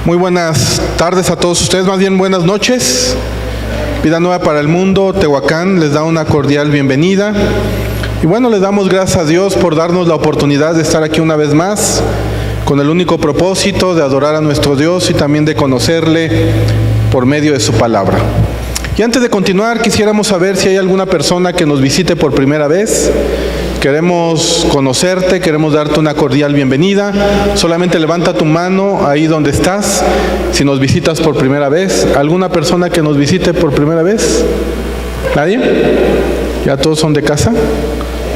Muy buenas tardes a todos ustedes, más bien buenas noches. Vida Nueva para el Mundo, Tehuacán, les da una cordial bienvenida. Y bueno, les damos gracias a Dios por darnos la oportunidad de estar aquí una vez más, con el único propósito de adorar a nuestro Dios y también de conocerle por medio de su palabra. Y antes de continuar, quisiéramos saber si hay alguna persona que nos visite por primera vez. Queremos conocerte, queremos darte una cordial bienvenida. Solamente levanta tu mano ahí donde estás, si nos visitas por primera vez. ¿Alguna persona que nos visite por primera vez? ¿Nadie? ¿Ya todos son de casa?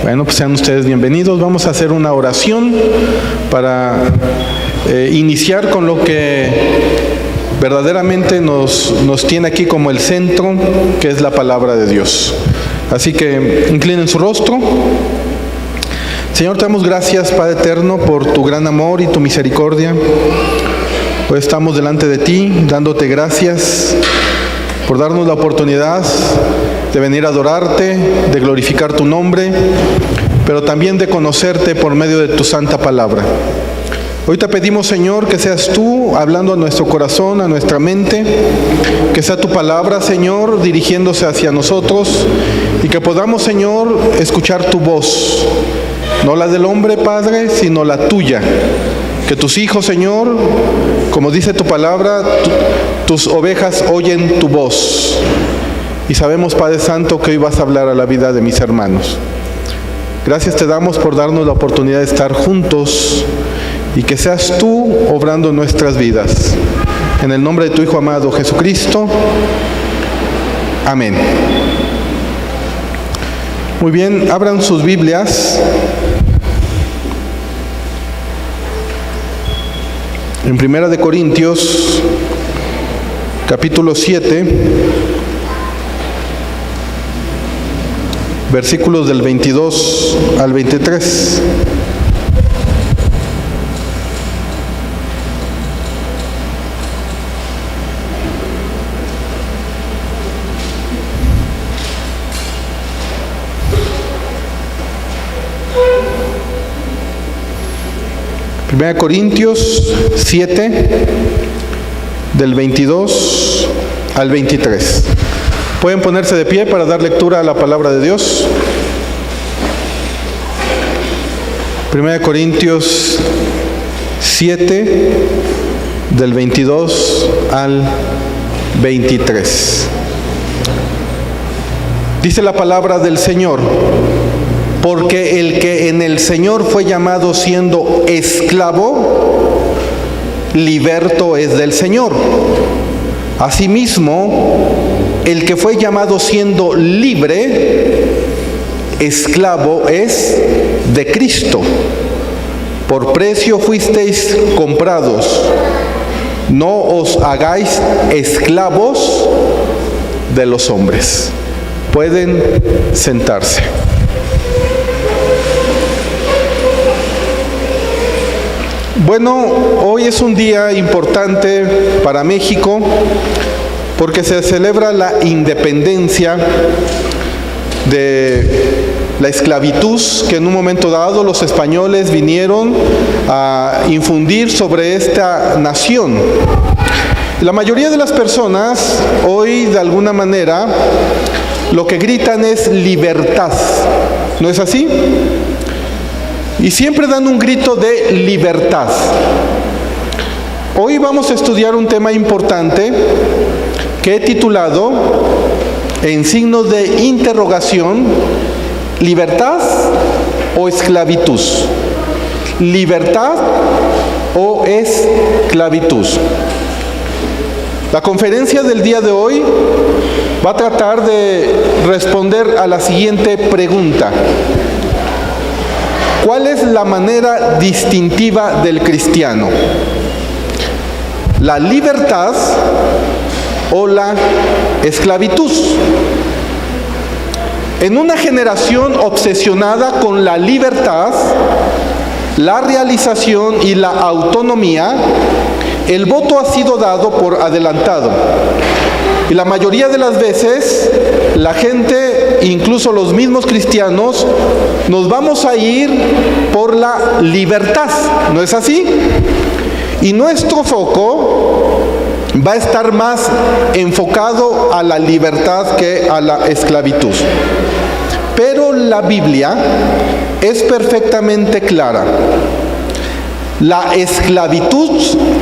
Bueno, pues sean ustedes bienvenidos. Vamos a hacer una oración para iniciar con lo que verdaderamente nos tiene aquí como el centro, que es la palabra de Dios. Así que inclinen su rostro. Señor, te damos gracias, Padre eterno, por tu gran amor y tu misericordia. Hoy estamos delante de ti, dándote gracias por darnos la oportunidad de venir a adorarte, de glorificar tu nombre, pero también de conocerte por medio de tu santa palabra. Hoy te pedimos, Señor, que seas tú hablando a nuestro corazón, a nuestra mente, que sea tu palabra, Señor, dirigiéndose hacia nosotros y que podamos, Señor, escuchar tu voz, no la del hombre, Padre, sino la tuya. Que tus hijos, Señor, como dice tu palabra, tus ovejas oyen tu voz. Y sabemos, Padre Santo, que hoy vas a hablar a la vida de mis hermanos. Gracias te damos por darnos la oportunidad de estar juntos y que seas tú obrando en nuestras vidas. En el nombre de tu Hijo amado Jesucristo. Amén. Muy bien, abran sus Biblias en Primera de Corintios, capítulo 7, versículos del 22 al 23. Primera Corintios 7, del 22 al 23. ¿Pueden ponerse de pie para dar lectura a la palabra de Dios? Primera Corintios 7, del 22 al 23. Dice la palabra del Señor: porque el que en el Señor fue llamado siendo esclavo, liberto es del Señor. Asimismo, el que fue llamado siendo libre, esclavo es de Cristo. Por precio fuisteis comprados. No os hagáis esclavos de los hombres. Pueden sentarse. Bueno, hoy es un día importante para México porque se celebra la independencia de la esclavitud que en un momento dado los españoles vinieron a infundir sobre esta nación. La mayoría de las personas hoy, de alguna manera, lo que gritan es libertad. ¿No es así? Y siempre dan un grito de libertad. Hoy vamos a estudiar un tema importante que he titulado, en signos de interrogación, ¿libertad o esclavitud? ¿Libertad o esclavitud? La conferencia del día de hoy va a tratar de responder a la siguiente pregunta: ¿cuál es la manera distintiva del cristiano? ¿La libertad o la esclavitud? En una generación obsesionada con la libertad, la realización y la autonomía, el voto ha sido dado por adelantado. Y la mayoría de las veces, la gente, incluso los mismos cristianos, nos vamos a ir por la libertad, ¿no es así? Y nuestro foco va a estar más enfocado a la libertad que a la esclavitud. Pero la Biblia es perfectamente clara. La esclavitud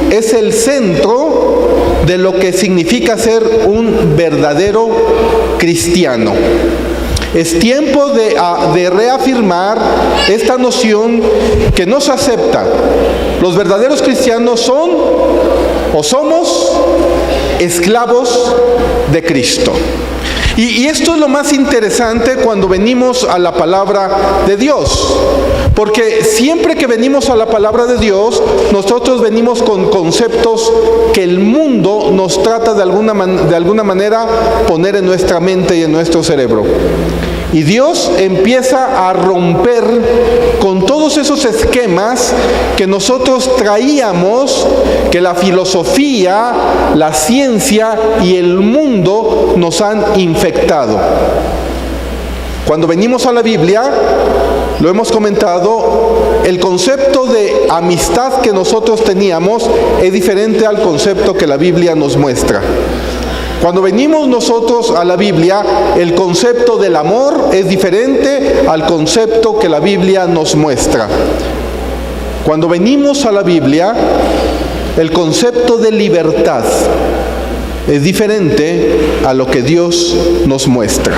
es el centro de lo que significa ser un verdadero cristiano. Es tiempo de reafirmar esta noción que no se acepta. Los verdaderos cristianos son o somos esclavos de Cristo. Y esto es lo más interesante cuando venimos a la palabra de Dios. Porque siempre que venimos a la palabra de Dios, nosotros venimos con conceptos que el mundo nos trata de alguna manera poner en nuestra mente y en nuestro cerebro. Y Dios empieza a romper con todos esos esquemas que nosotros traíamos, que la filosofía, la ciencia y el mundo nos han infectado. Cuando venimos a la Biblia, lo hemos comentado, el concepto de amistad que nosotros teníamos es diferente al concepto que la Biblia nos muestra. Cuando venimos nosotros a la Biblia, el concepto del amor es diferente al concepto que la Biblia nos muestra. Cuando venimos a la Biblia, el concepto de libertad es diferente a lo que Dios nos muestra.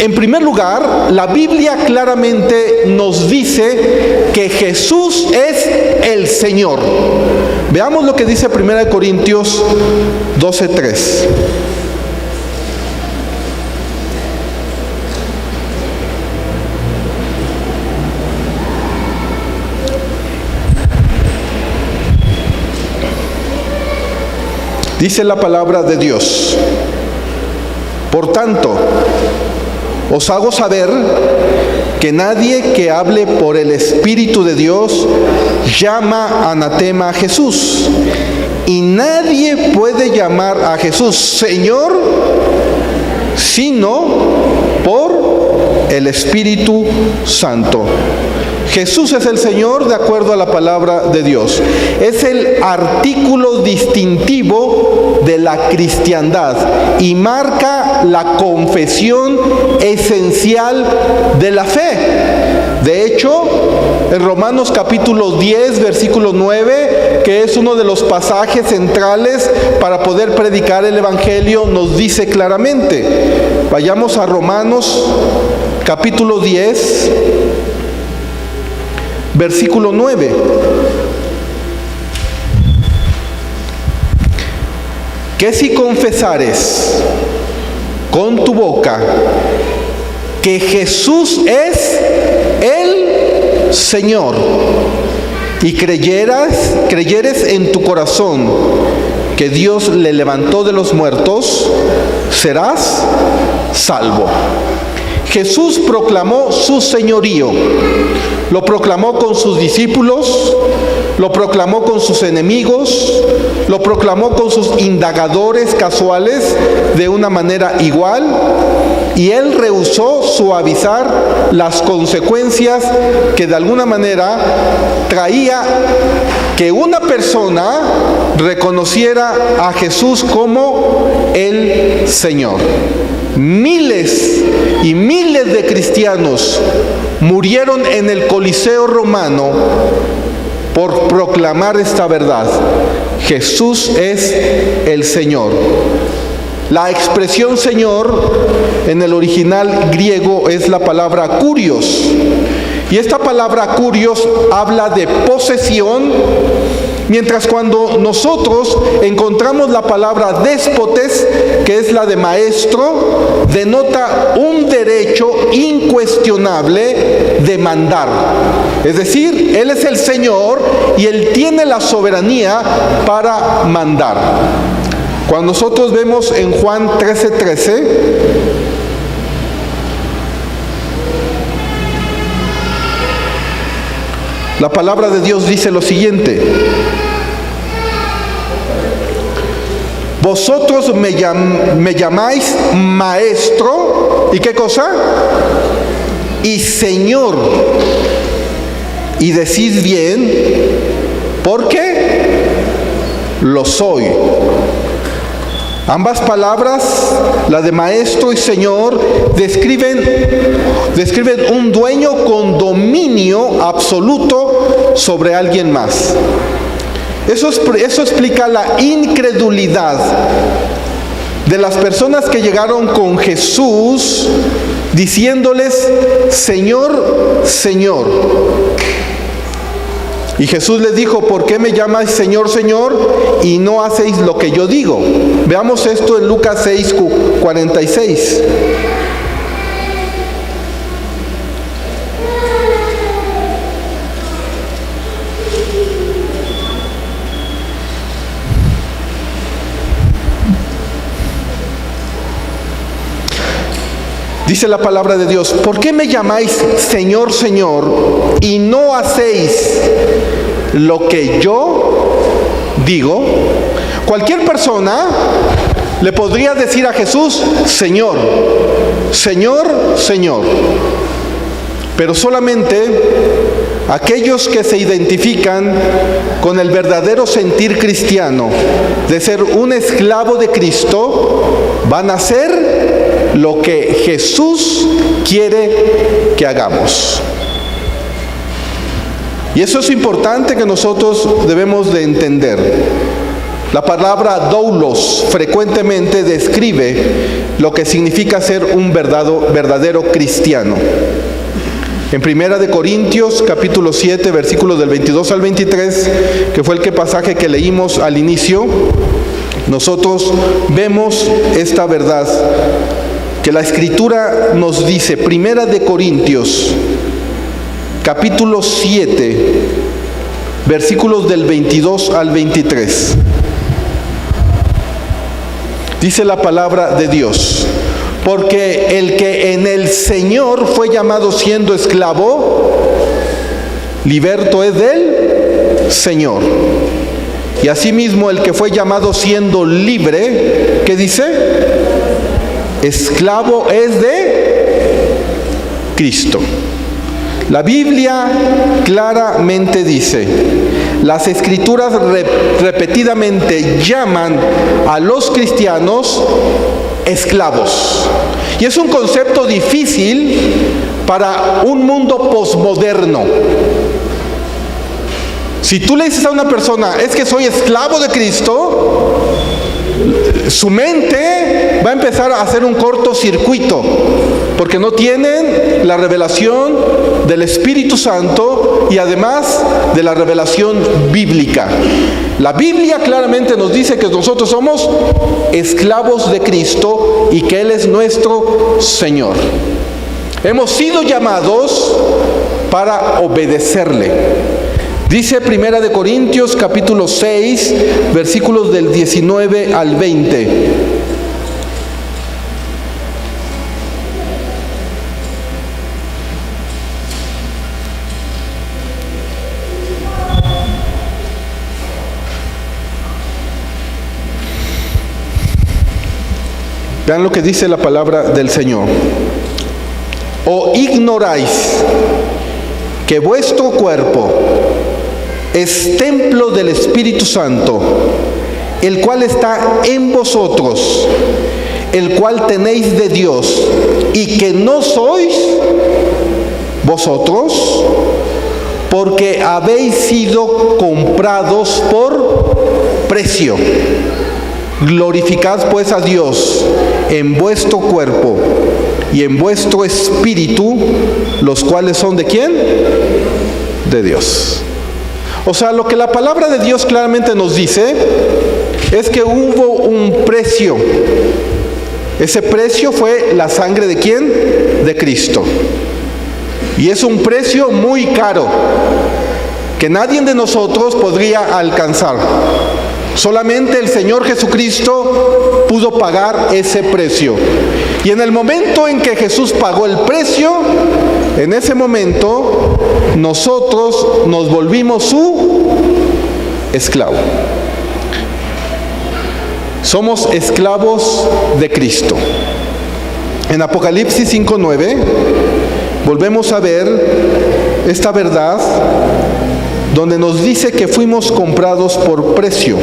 En primer lugar, la Biblia claramente nos dice que Jesús es el Señor. Veamos lo que dice 1 Corintios 12:3. Dice la palabra de Dios: por tanto, os hago saber que nadie que hable por el Espíritu de Dios llama anatema a Jesús. Y nadie puede llamar a Jesús Señor sino por el Espíritu Santo. Jesús es el Señor de acuerdo a la palabra de Dios. Es el artículo distintivo de la cristiandad y marca la confesión esencial de la fe. De hecho, en Romanos capítulo 10, versículo 9, que es uno de los pasajes centrales para poder predicar el Evangelio, nos dice claramente. Vayamos a Romanos capítulo 10, versículo 9. Que si confesares con tu boca que Jesús es el Señor y creyeres en tu corazón que Dios le levantó de los muertos, serás salvo. Jesús proclamó su señorío, lo proclamó con sus discípulos, lo proclamó con sus enemigos, lo proclamó con sus indagadores casuales de una manera igual, y él rehusó suavizar las consecuencias que de alguna manera traía que una persona reconociera a Jesús como el Señor. Miles y miles de cristianos murieron en el Coliseo romano por proclamar esta verdad. Jesús es el Señor. La expresión Señor en el original griego es la palabra kurios. Y esta palabra kurios habla de posesión, mientras cuando nosotros encontramos la palabra déspotes, que es la de maestro, denota un derecho incuestionable de mandar. Es decir, Él es el Señor y Él tiene la soberanía para mandar. Cuando nosotros vemos en Juan 13:13, la palabra de Dios dice lo siguiente: vosotros me llamáis maestro, ¿y qué cosa? Y Señor, y decís bien, ¿por qué? lo soy. Ambas palabras, la de maestro y señor, describen un dueño con dominio absoluto sobre alguien más. Eso explica la incredulidad de las personas que llegaron con Jesús diciéndoles, Señor, Señor. Y Jesús les dijo, ¿por qué me llamáis Señor, Señor, y no hacéis lo que yo digo? Veamos esto en Lucas 6:46. Dice la palabra de Dios, ¿por qué me llamáis Señor, Señor, y no hacéis lo que yo digo? Cualquier persona le podría decir a Jesús, Señor, Señor, Señor. Pero solamente aquellos que se identifican con el verdadero sentir cristiano de ser un esclavo de Cristo, van a hacer lo que Jesús quiere que hagamos. Y eso es importante que nosotros debemos de entender. La palabra doulos frecuentemente describe lo que significa ser un verdadero cristiano. En 1 Corintios capítulo 7, versículos del 22 al 23, que fue el pasaje que leímos al inicio, nosotros vemos esta verdad que la Escritura nos dice. 1 Corintios capítulo 7, versículos del 22 al 23. Dice la palabra de Dios, porque el que en el Señor fue llamado siendo esclavo, liberto es del Señor. Y asimismo el que fue llamado siendo libre, ¿qué dice? Esclavo es de Cristo. La Biblia claramente dice, las Escrituras repetidamente llaman a los cristianos esclavos. Y es un concepto difícil para un mundo posmoderno. Si tú le dices a una persona, es que soy esclavo de Cristo, su mente va a empezar a hacer un cortocircuito, porque no tienen la revelación del Espíritu Santo y además de la revelación bíblica. La Biblia claramente nos dice que nosotros somos esclavos de Cristo y que Él es nuestro Señor. Hemos sido llamados para obedecerle. Dice 1 Corintios capítulo 6, versículos del 19 al 20. Vean lo que dice la palabra del Señor. ¿O ignoráis que vuestro cuerpo es templo del Espíritu Santo, el cual está en vosotros, el cual tenéis de Dios, y que no sois vosotros, porque habéis sido comprados por precio? Glorificad pues a Dios en vuestro cuerpo y en vuestro espíritu, los cuales son ¿de quién? De Dios. O sea, lo que la palabra de Dios claramente nos dice es que hubo un precio. Ese precio fue la sangre ¿de quién? De Cristo. Y es un precio muy caro que nadie de nosotros podría alcanzar. Solamente el Señor Jesucristo pudo pagar ese precio. Y en el momento en que Jesús pagó el precio, en ese momento nosotros nos volvimos su esclavo. Somos esclavos de Cristo. En Apocalipsis 5:9 volvemos a ver esta verdad donde nos dice que fuimos comprados por precio.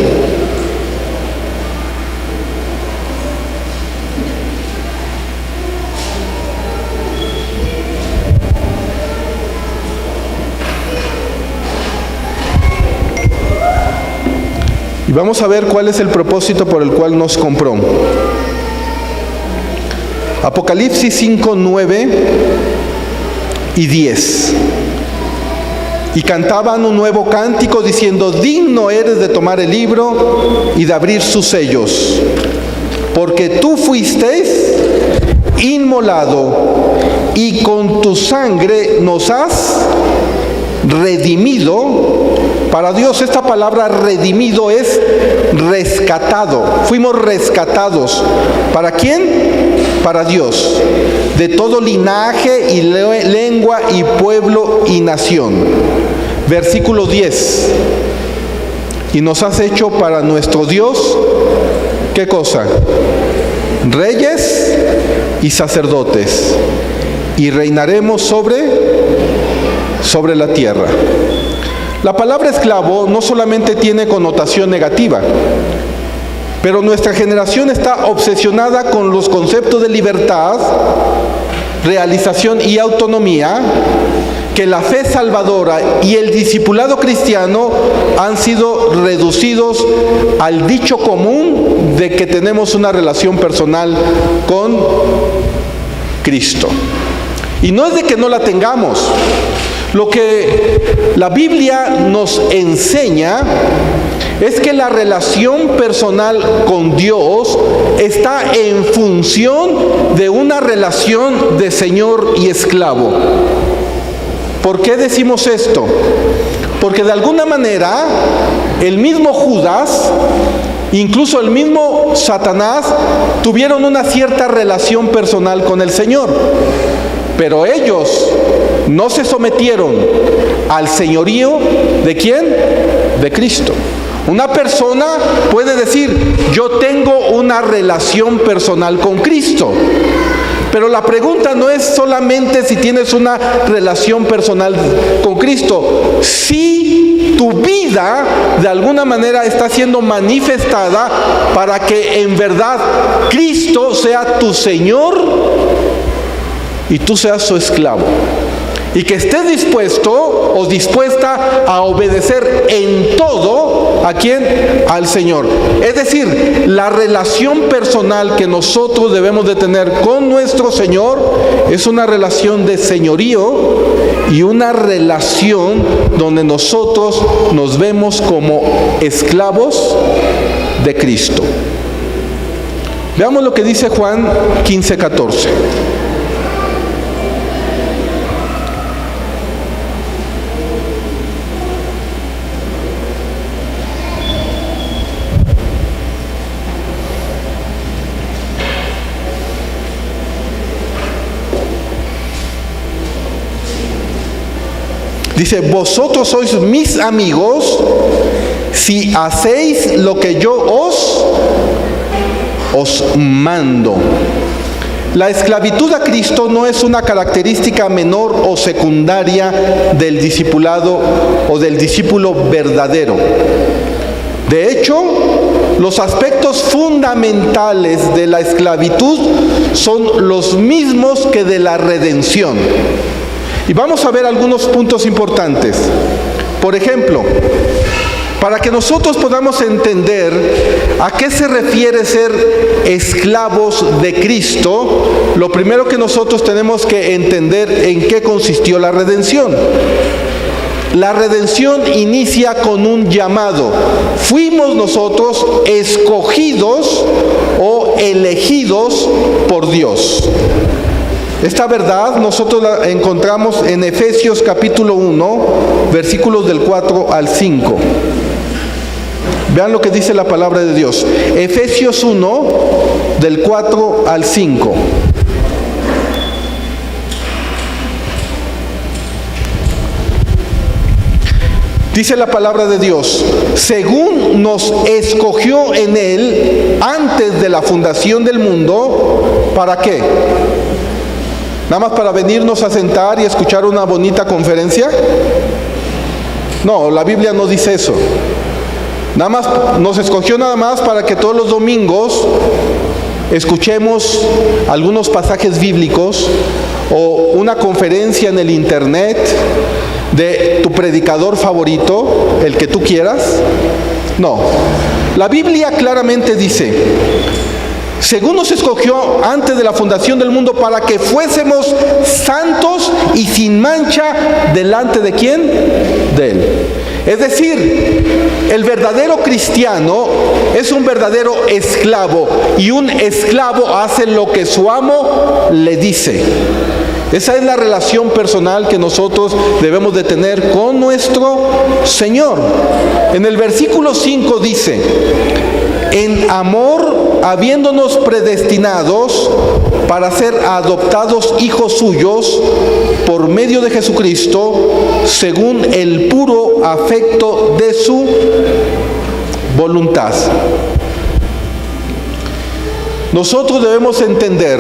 Y vamos a ver cuál es el propósito por el cual nos compró. Apocalipsis 5, 9 y 10. Y cantaban un nuevo cántico diciendo: digno eres de tomar el libro y de abrir sus sellos, porque tú fuiste inmolado y con tu sangre nos has redimido para Dios. Esta palabra redimido es rescatado. Fuimos rescatados. ¿Para quién? Para Dios. De todo linaje y lengua y pueblo y nación. Versículo 10. Y nos has hecho para nuestro Dios, ¿qué cosa? Reyes y sacerdotes. Y reinaremos sobre la tierra. La palabra esclavo no solamente tiene connotación negativa, pero nuestra generación está obsesionada con los conceptos de libertad, realización y autonomía, que la fe salvadora y el discipulado cristiano han sido reducidos al dicho común de que tenemos una relación personal con Cristo. Y no es de que no la tengamos. Lo que la Biblia nos enseña es que la relación personal con Dios está en función de una relación de señor y esclavo. ¿Por qué decimos esto? Porque de alguna manera el mismo Judas, incluso el mismo Satanás, tuvieron una cierta relación personal con el Señor. Pero ellos no se sometieron al señorío ¿de quién? De Cristo. Una persona puede decir: yo tengo una relación personal con Cristo. Pero la pregunta no es solamente si tienes una relación personal con Cristo. Si tu vida de alguna manera está siendo manifestada para que en verdad Cristo sea tu Señor y tú seas su esclavo, y que estés dispuesto o dispuesta a obedecer en todo, ¿a quién? Al Señor. Es decir, la relación personal que nosotros debemos de tener con nuestro Señor es una relación de señorío y una relación donde nosotros nos vemos como esclavos de Cristo. Veamos lo que dice Juan 15:14. Dice: vosotros sois mis amigos si hacéis lo que yo os mando. La esclavitud a Cristo no es una característica menor o secundaria del discipulado o del discípulo verdadero. De hecho, los aspectos fundamentales de la esclavitud son los mismos que de la redención. Y vamos a ver algunos puntos importantes. Por ejemplo, para que nosotros podamos entender a qué se refiere ser esclavos de Cristo, lo primero que nosotros tenemos que entender en qué consistió la redención. La redención inicia con un llamado. Fuimos nosotros escogidos o elegidos por Dios. Esta verdad nosotros la encontramos en Efesios capítulo 1, versículos del 4 al 5. Vean lo que dice la palabra de Dios. Efesios 1, del 4 al 5. Dice la palabra de Dios: según nos escogió en Él antes de la fundación del mundo, ¿para qué? ¿Nada más para venirnos a sentar y escuchar una bonita conferencia? No, la Biblia no dice eso. Nada más nos escogió nada más para que todos los domingos escuchemos algunos pasajes bíblicos o una conferencia en el internet de tu predicador favorito, el que tú quieras. No. La Biblia claramente dice: según nos escogió antes de la fundación del mundo para que fuésemos santos y sin mancha delante de ¿quién? De Él. Es decir, el verdadero cristiano es un verdadero esclavo, y un esclavo hace lo que su amo le dice. Esa es la relación personal que nosotros debemos de tener con nuestro Señor. En el versículo 5 dice: en amor, habiéndonos predestinados para ser adoptados hijos suyos por medio de Jesucristo, según el puro afecto de su voluntad. Nosotros debemos entender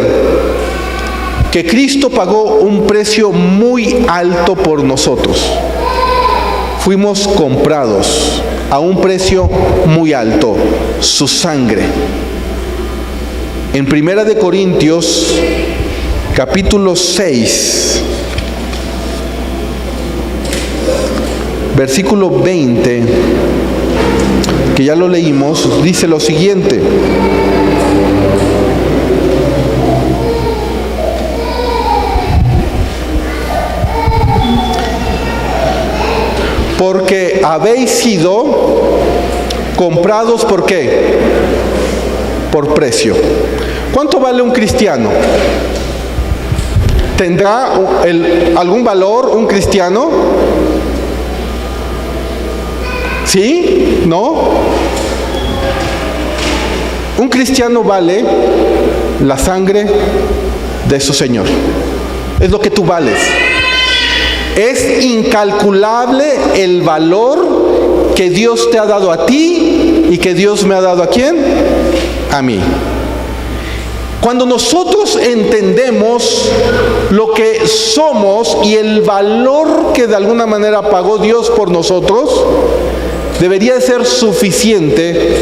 que Cristo pagó un precio muy alto por nosotros. Fuimos comprados a un precio muy alto, su sangre. En 1 Corintios capítulo 6, versículo 20, que ya lo leímos, dice lo siguiente: porque habéis sido comprados, ¿por qué? Por precio. ¿Cuánto vale un cristiano? ¿Tendrá algún valor un cristiano? ¿Sí? ¿No? Un cristiano vale la sangre de su Señor. Es lo que tú vales. Es incalculable el valor que Dios te ha dado a ti y que Dios me ha dado ¿a quién? A mí. Cuando nosotros entendemos lo que somos y el valor que de alguna manera pagó Dios por nosotros, debería ser suficiente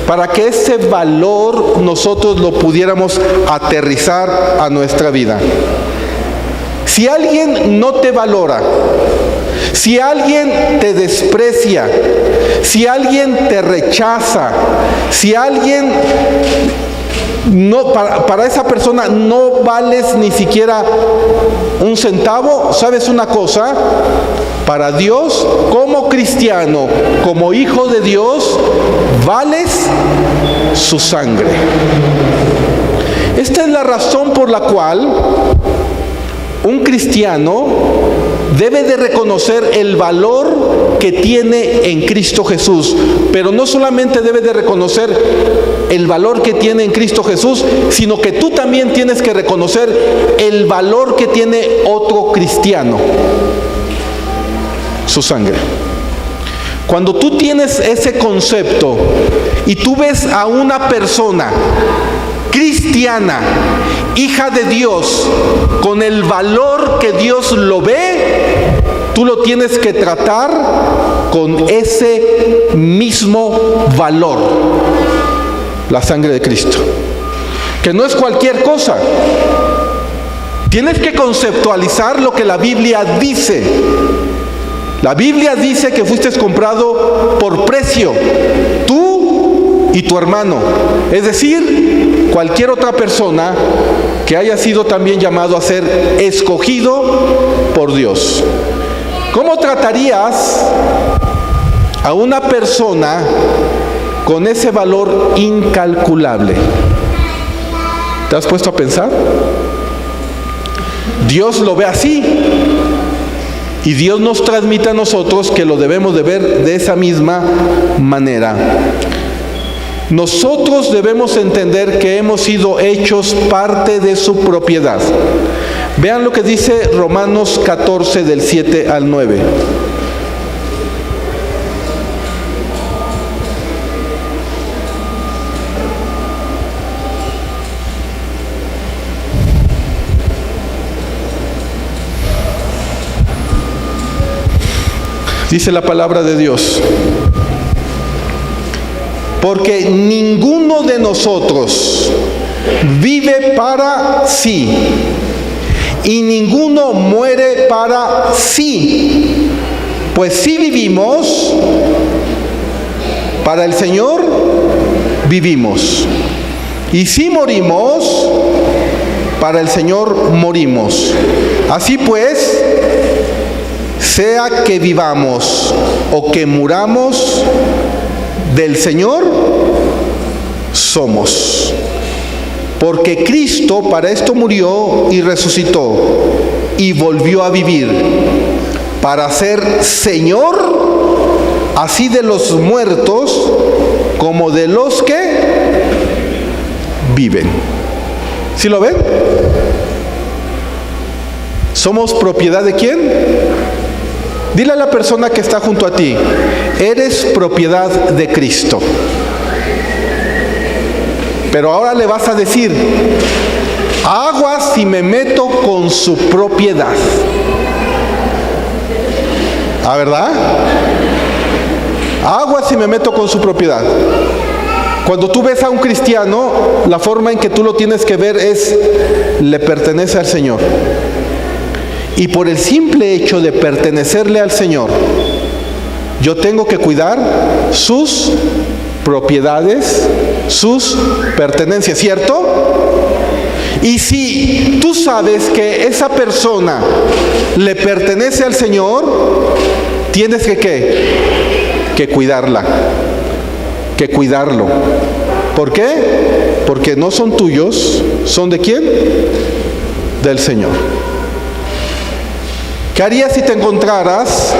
para que ese valor nosotros lo pudiéramos aterrizar a nuestra vida. Si alguien no te valora, si alguien te desprecia, si alguien te rechaza, si alguien no, para esa persona no vales ni siquiera un centavo, ¿sabes una cosa? Para Dios, como cristiano, como hijo de Dios, vales su sangre. Esta es la razón por la cual un cristiano debe de reconocer el valor que tiene en Cristo Jesús, pero no solamente debe de reconocer el valor que tiene en Cristo Jesús, sino que tú también tienes que reconocer el valor que tiene otro cristiano: su sangre. Cuando tú tienes ese concepto y tú ves a una persona cristiana, hija de Dios, con el valor que Dios lo ve, tú lo tienes que tratar con ese mismo valor. La sangre de Cristo, que no es cualquier cosa. Tienes que conceptualizar lo que la Biblia dice. La Biblia dice que fuiste comprado por precio, tú y tu hermano, es decir, cualquier otra persona que haya sido también llamado a ser escogido por Dios. ¿Cómo tratarías a una persona con ese valor incalculable? ¿Te has puesto a pensar? Dios lo ve así, y Dios nos transmite a nosotros que lo debemos de ver de esa misma manera. Nosotros debemos entender que hemos sido hechos parte de su propiedad. Vean lo que dice Romanos 14 del 7 al 9. Dice la palabra de Dios: porque ninguno de nosotros vive para sí, y ninguno muere para sí. Pues si vivimos, para el Señor vivimos. Y si morimos, para el Señor morimos. Así pues, sea que vivamos o que muramos, del Señor somos. Porque Cristo para esto murió y resucitó y volvió a vivir, para ser Señor, así de los muertos como de los que viven. ¿Sí lo ven? ¿Somos propiedad de quién? Dile a la persona que está junto a ti, eres propiedad de Cristo. Pero ahora le vas a decir, aguas si me meto con su propiedad. ¿Ah, verdad? Aguas si me meto con su propiedad. Cuando tú ves a un cristiano, la forma en que tú lo tienes que ver es, le pertenece al Señor. Y por el simple hecho de pertenecerle al Señor, yo tengo que cuidar sus propiedades, sus pertenencias, ¿cierto? Y si tú sabes que esa persona le pertenece al Señor, tienes que ¿qué? Que cuidarla, que cuidarlo. ¿Por qué? Porque no son tuyos, ¿son de quién? Del Señor. ¿Qué harías si te encontraras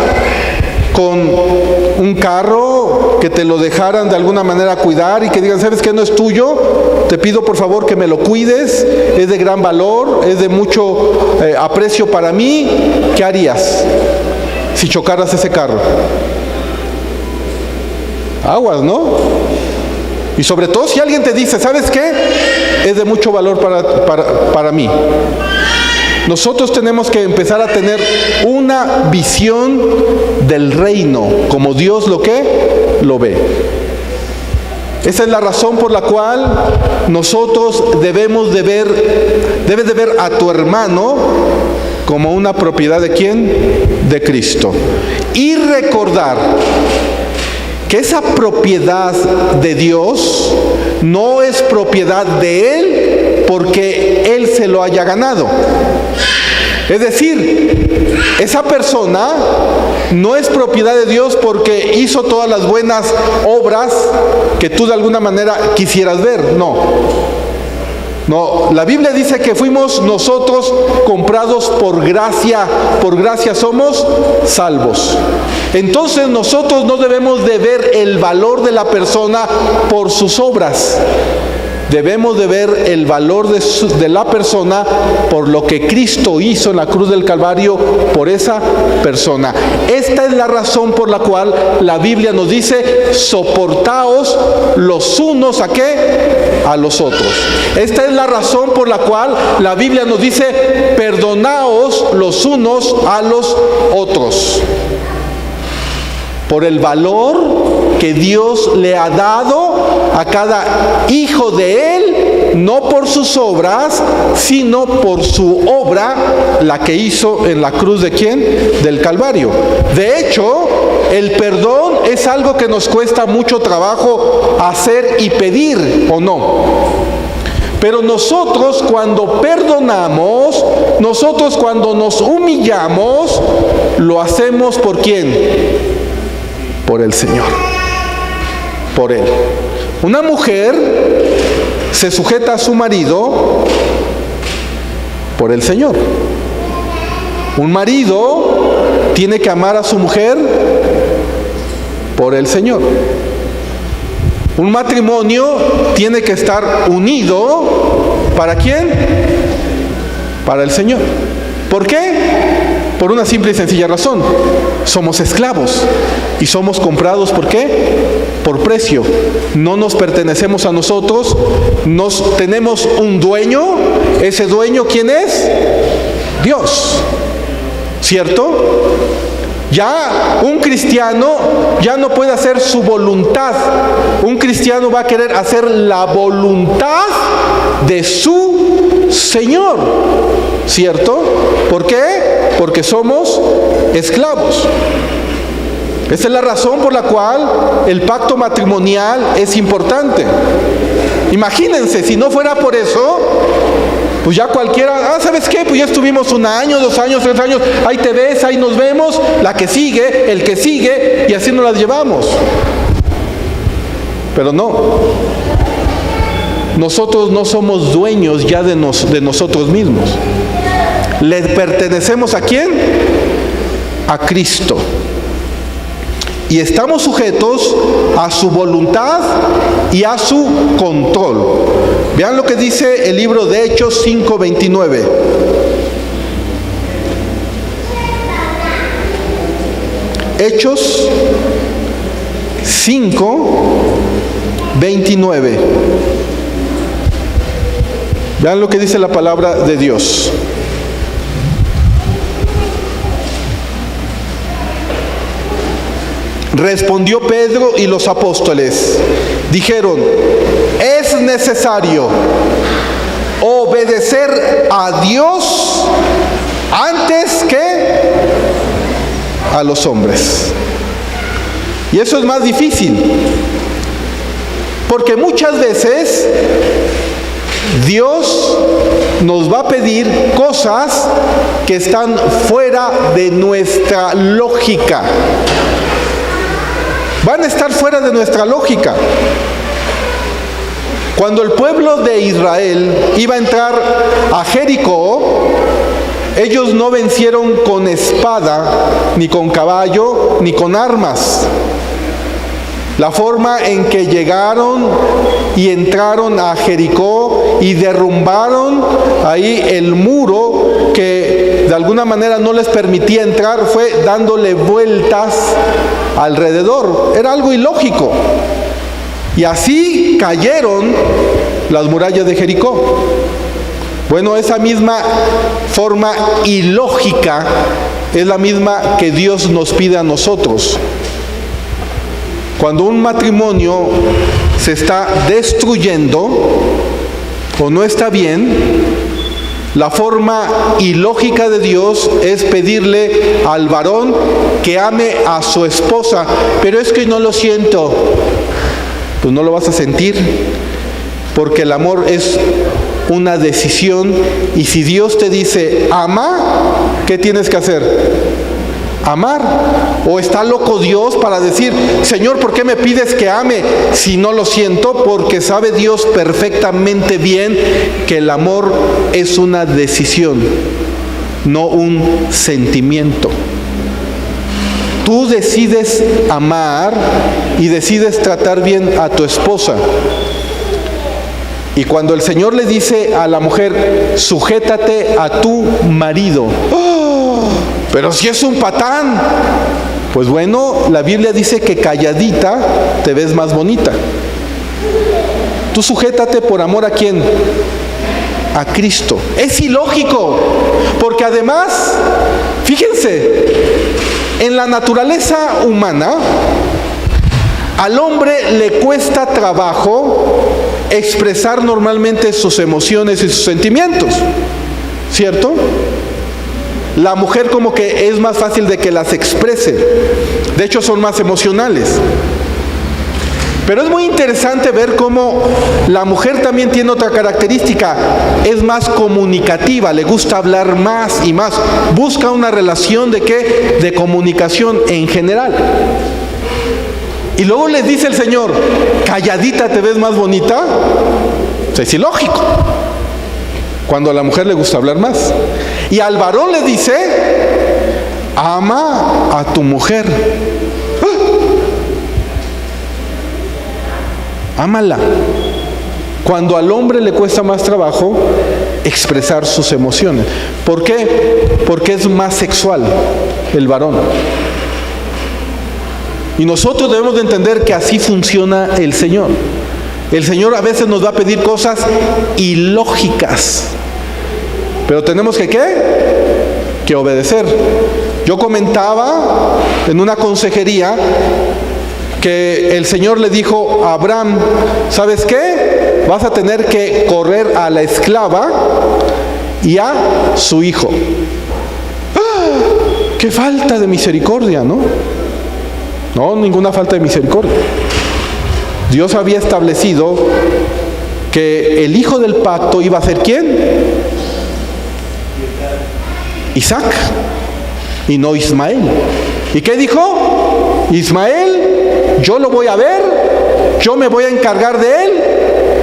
con un carro que te lo dejaran de alguna manera cuidar y que digan, ¿sabes qué? No es tuyo, te pido por favor que me lo cuides, es de gran valor, es de mucho aprecio para mí? ¿Qué harías si chocaras ese carro? Aguas, ¿no? Y sobre todo si alguien te dice, ¿sabes qué? Es de mucho valor para mí. Nosotros tenemos que empezar a tener una visión del reino, como Dios lo ve. Esa es la razón por la cual nosotros debes de ver a tu hermano como una propiedad ¿de quién? De Cristo. Y recordar que esa propiedad de Dios no es propiedad de Él porque Él se lo haya ganado. Es decir, esa persona no es propiedad de Dios porque hizo todas las buenas obras que tú de alguna manera quisieras ver. No, la Biblia dice que fuimos nosotros comprados por gracia somos salvos. Entonces nosotros no debemos de ver el valor de la persona por sus obras. Debemos de ver el valor de la persona por lo que Cristo hizo en la cruz del Calvario por esa persona. Esta es la razón por la cual la Biblia nos dice, soportaos los unos ¿a qué? A los otros. Esta es la razón por la cual la Biblia nos dice, perdonaos los unos a los otros. Por el valor que Dios le ha dado a cada hijo de Él, no por sus obras, sino por su obra, la que hizo en la cruz ¿de quién? Del Calvario. De hecho, el perdón es algo que nos cuesta mucho trabajo hacer y pedir, ¿o no? Pero nosotros cuando perdonamos, nosotros cuando nos humillamos, lo hacemos ¿por quién? Por el Señor, por Él. Una mujer se sujeta a su marido por el Señor. Un marido tiene que amar a su mujer por el Señor. Un matrimonio tiene que estar unido ¿para quién? Para el Señor. ¿Por qué? Por una simple y sencilla razón. Somos esclavos y somos comprados ¿por qué? Por precio. No nos pertenecemos a nosotros, tenemos un dueño. Ese dueño ¿quién es? Dios. ¿Cierto? Ya un cristiano ya no puede hacer su voluntad. Un cristiano va a querer hacer la voluntad de su Señor. ¿Cierto? ¿Por qué? Porque somos esclavos. Esa es la razón por la cual el pacto matrimonial es importante. Imagínense, si no fuera por eso, pues ya cualquiera, ¿sabes qué? Pues ya estuvimos 1 año, 2 años, 3 años, ahí te ves, ahí nos vemos, la que sigue, el que sigue, y así nos las llevamos. Pero no. Nosotros no somos dueños ya de nosotros mismos. ¿Le pertenecemos a quién? A Cristo. Y estamos sujetos a su voluntad y a su control. Vean lo que dice el libro de Hechos 5:29. Hechos 5:29. Vean lo que dice la palabra de Dios. Respondió Pedro y los apóstoles. Dijeron: es necesario obedecer a Dios antes que a los hombres. Y eso es más difícil, porque muchas veces Dios nos va a pedir cosas que están fuera de nuestra lógica. Van a estar fuera de nuestra lógica. Cuando el pueblo de Israel iba a entrar a Jericó, ellos no vencieron con espada, ni con caballo, ni con armas. La forma en que llegaron y entraron a Jericó y derrumbaron ahí el muro que de alguna manera no les permitía entrar fue dándole vueltas alrededor. Era algo ilógico. Y así cayeron las murallas de Jericó. Bueno, esa misma forma ilógica es la misma que Dios nos pide a nosotros. Cuando un matrimonio se está destruyendo o no está bien, la forma ilógica de Dios es pedirle al varón que ame a su esposa. Pero es que no lo siento. Pues no lo vas a sentir, porque el amor es una decisión. Y si Dios te dice ama, ¿qué tienes que hacer? Amar. ¿O está loco Dios para decir: Señor, ¿por qué me pides que ame si no lo siento? Porque sabe Dios perfectamente bien que el amor es una decisión, no un sentimiento. Tú decides amar y decides tratar bien a tu esposa. Y cuando el Señor le dice a la mujer: sujétate a tu marido. ¡Oh! Pero si es un patán. Pues bueno, la Biblia dice que calladita te ves más bonita. Tú sujétate por amor ¿a quién? A Cristo. Es ilógico, porque además, fíjense, en la naturaleza humana, al hombre le cuesta trabajo expresar normalmente sus emociones y sus sentimientos, ¿cierto? La mujer como que es más fácil de que las exprese. De hecho, son más emocionales. Pero es muy interesante ver cómo la mujer también tiene otra característica. Es más comunicativa, le gusta hablar más y más. Busca una relación ¿de qué? De comunicación en general. Y luego les dice el Señor: calladita te ves más bonita. Es ilógico, cuando a la mujer le gusta hablar más. Y al varón le dice: ama a tu mujer. Ámala. Cuando al hombre le cuesta más trabajo expresar sus emociones. ¿Por qué? Porque es más sexual el varón. Y nosotros debemos de entender que así funciona el Señor. El Señor a veces nos va a pedir cosas ilógicas, pero tenemos que ¿qué? Que obedecer. Yo comentaba en una consejería que el Señor le dijo a Abraham: ¿sabes qué? Vas a tener que correr a la esclava y a su hijo. ¡Ah! ¡Qué falta de misericordia!, ¿no? No, ninguna falta de misericordia. Dios había establecido que el hijo del pacto iba a ser ¿quién? Isaac, y no Ismael. ¿Y qué dijo? Ismael, yo lo voy a ver, yo me voy a encargar de él,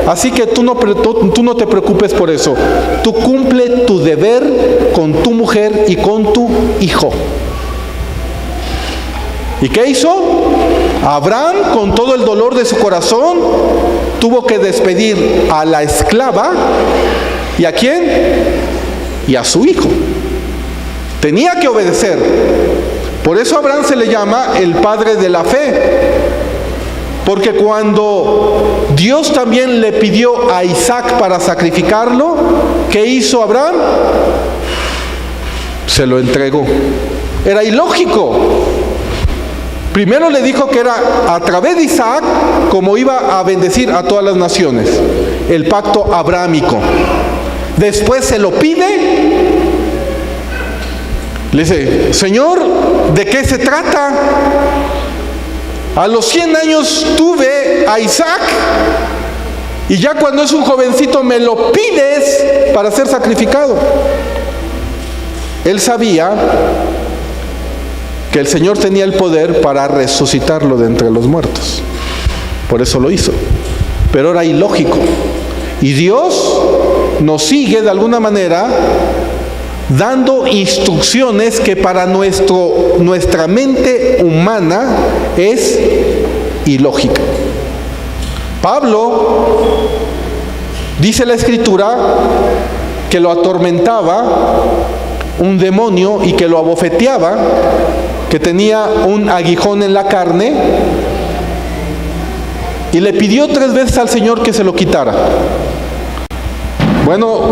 así que tú no te preocupes por eso. Tú cumple tu deber con tu mujer y con tu hijo. ¿Y qué hizo? Abraham, con todo el dolor de su corazón, tuvo que despedir a la esclava. ¿Y a quién? Y a su hijo. Tenía que obedecer. Por eso a Abraham se le llama el padre de la fe. Porque cuando Dios también le pidió a Isaac para sacrificarlo, ¿qué hizo Abraham? Se lo entregó. Era ilógico. Primero le dijo que era a través de Isaac como iba a bendecir a todas las naciones, el pacto abrámico. Después se lo pide, le dice, Señor, ¿de qué se trata? A los 100 años tuve a Isaac y ya cuando es un jovencito me lo pides para ser sacrificado. Él sabía que el Señor tenía el poder para resucitarlo de entre los muertos. Por eso lo hizo. Pero era ilógico. Y Dios nos sigue de alguna manera dando instrucciones que para nuestra mente humana es ilógica. Pablo, dice la Escritura, que lo atormentaba un demonio y que lo abofeteaba, que tenía un aguijón en la carne, y le pidió 3 veces al Señor que se lo quitara. Bueno,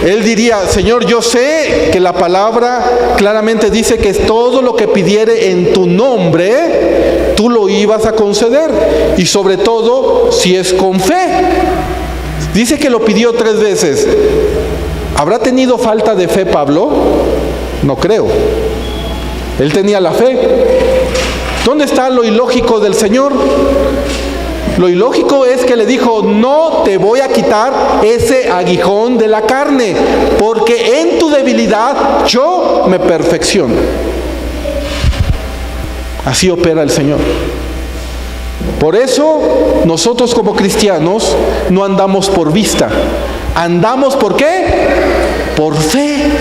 él diría, Señor, yo sé que la palabra claramente dice que todo lo que pidiere en tu nombre, tú lo ibas a conceder, y sobre todo si es con fe. Dice que lo pidió 3 veces. ¿Habrá tenido falta de fe Pablo? No creo. Él tenía la fe. ¿Dónde está lo ilógico del Señor? Lo ilógico es que le dijo, no te voy a quitar ese aguijón de la carne, porque en tu debilidad yo me perfecciono. Así opera el Señor. Por eso nosotros como cristianos no andamos por vista. Andamos ¿por qué? Por fe.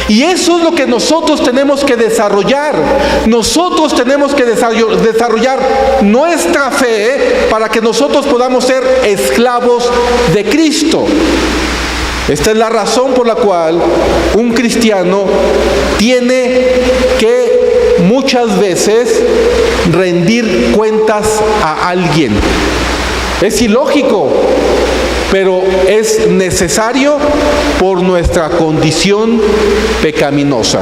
Y eso es lo que nosotros tenemos que desarrollar. Nosotros tenemos que desarrollar nuestra fe para que nosotros podamos ser esclavos de Cristo. Esta es la razón por la cual un cristiano tiene que muchas veces rendir cuentas a alguien. Es ilógico, pero es necesario por nuestra condición pecaminosa.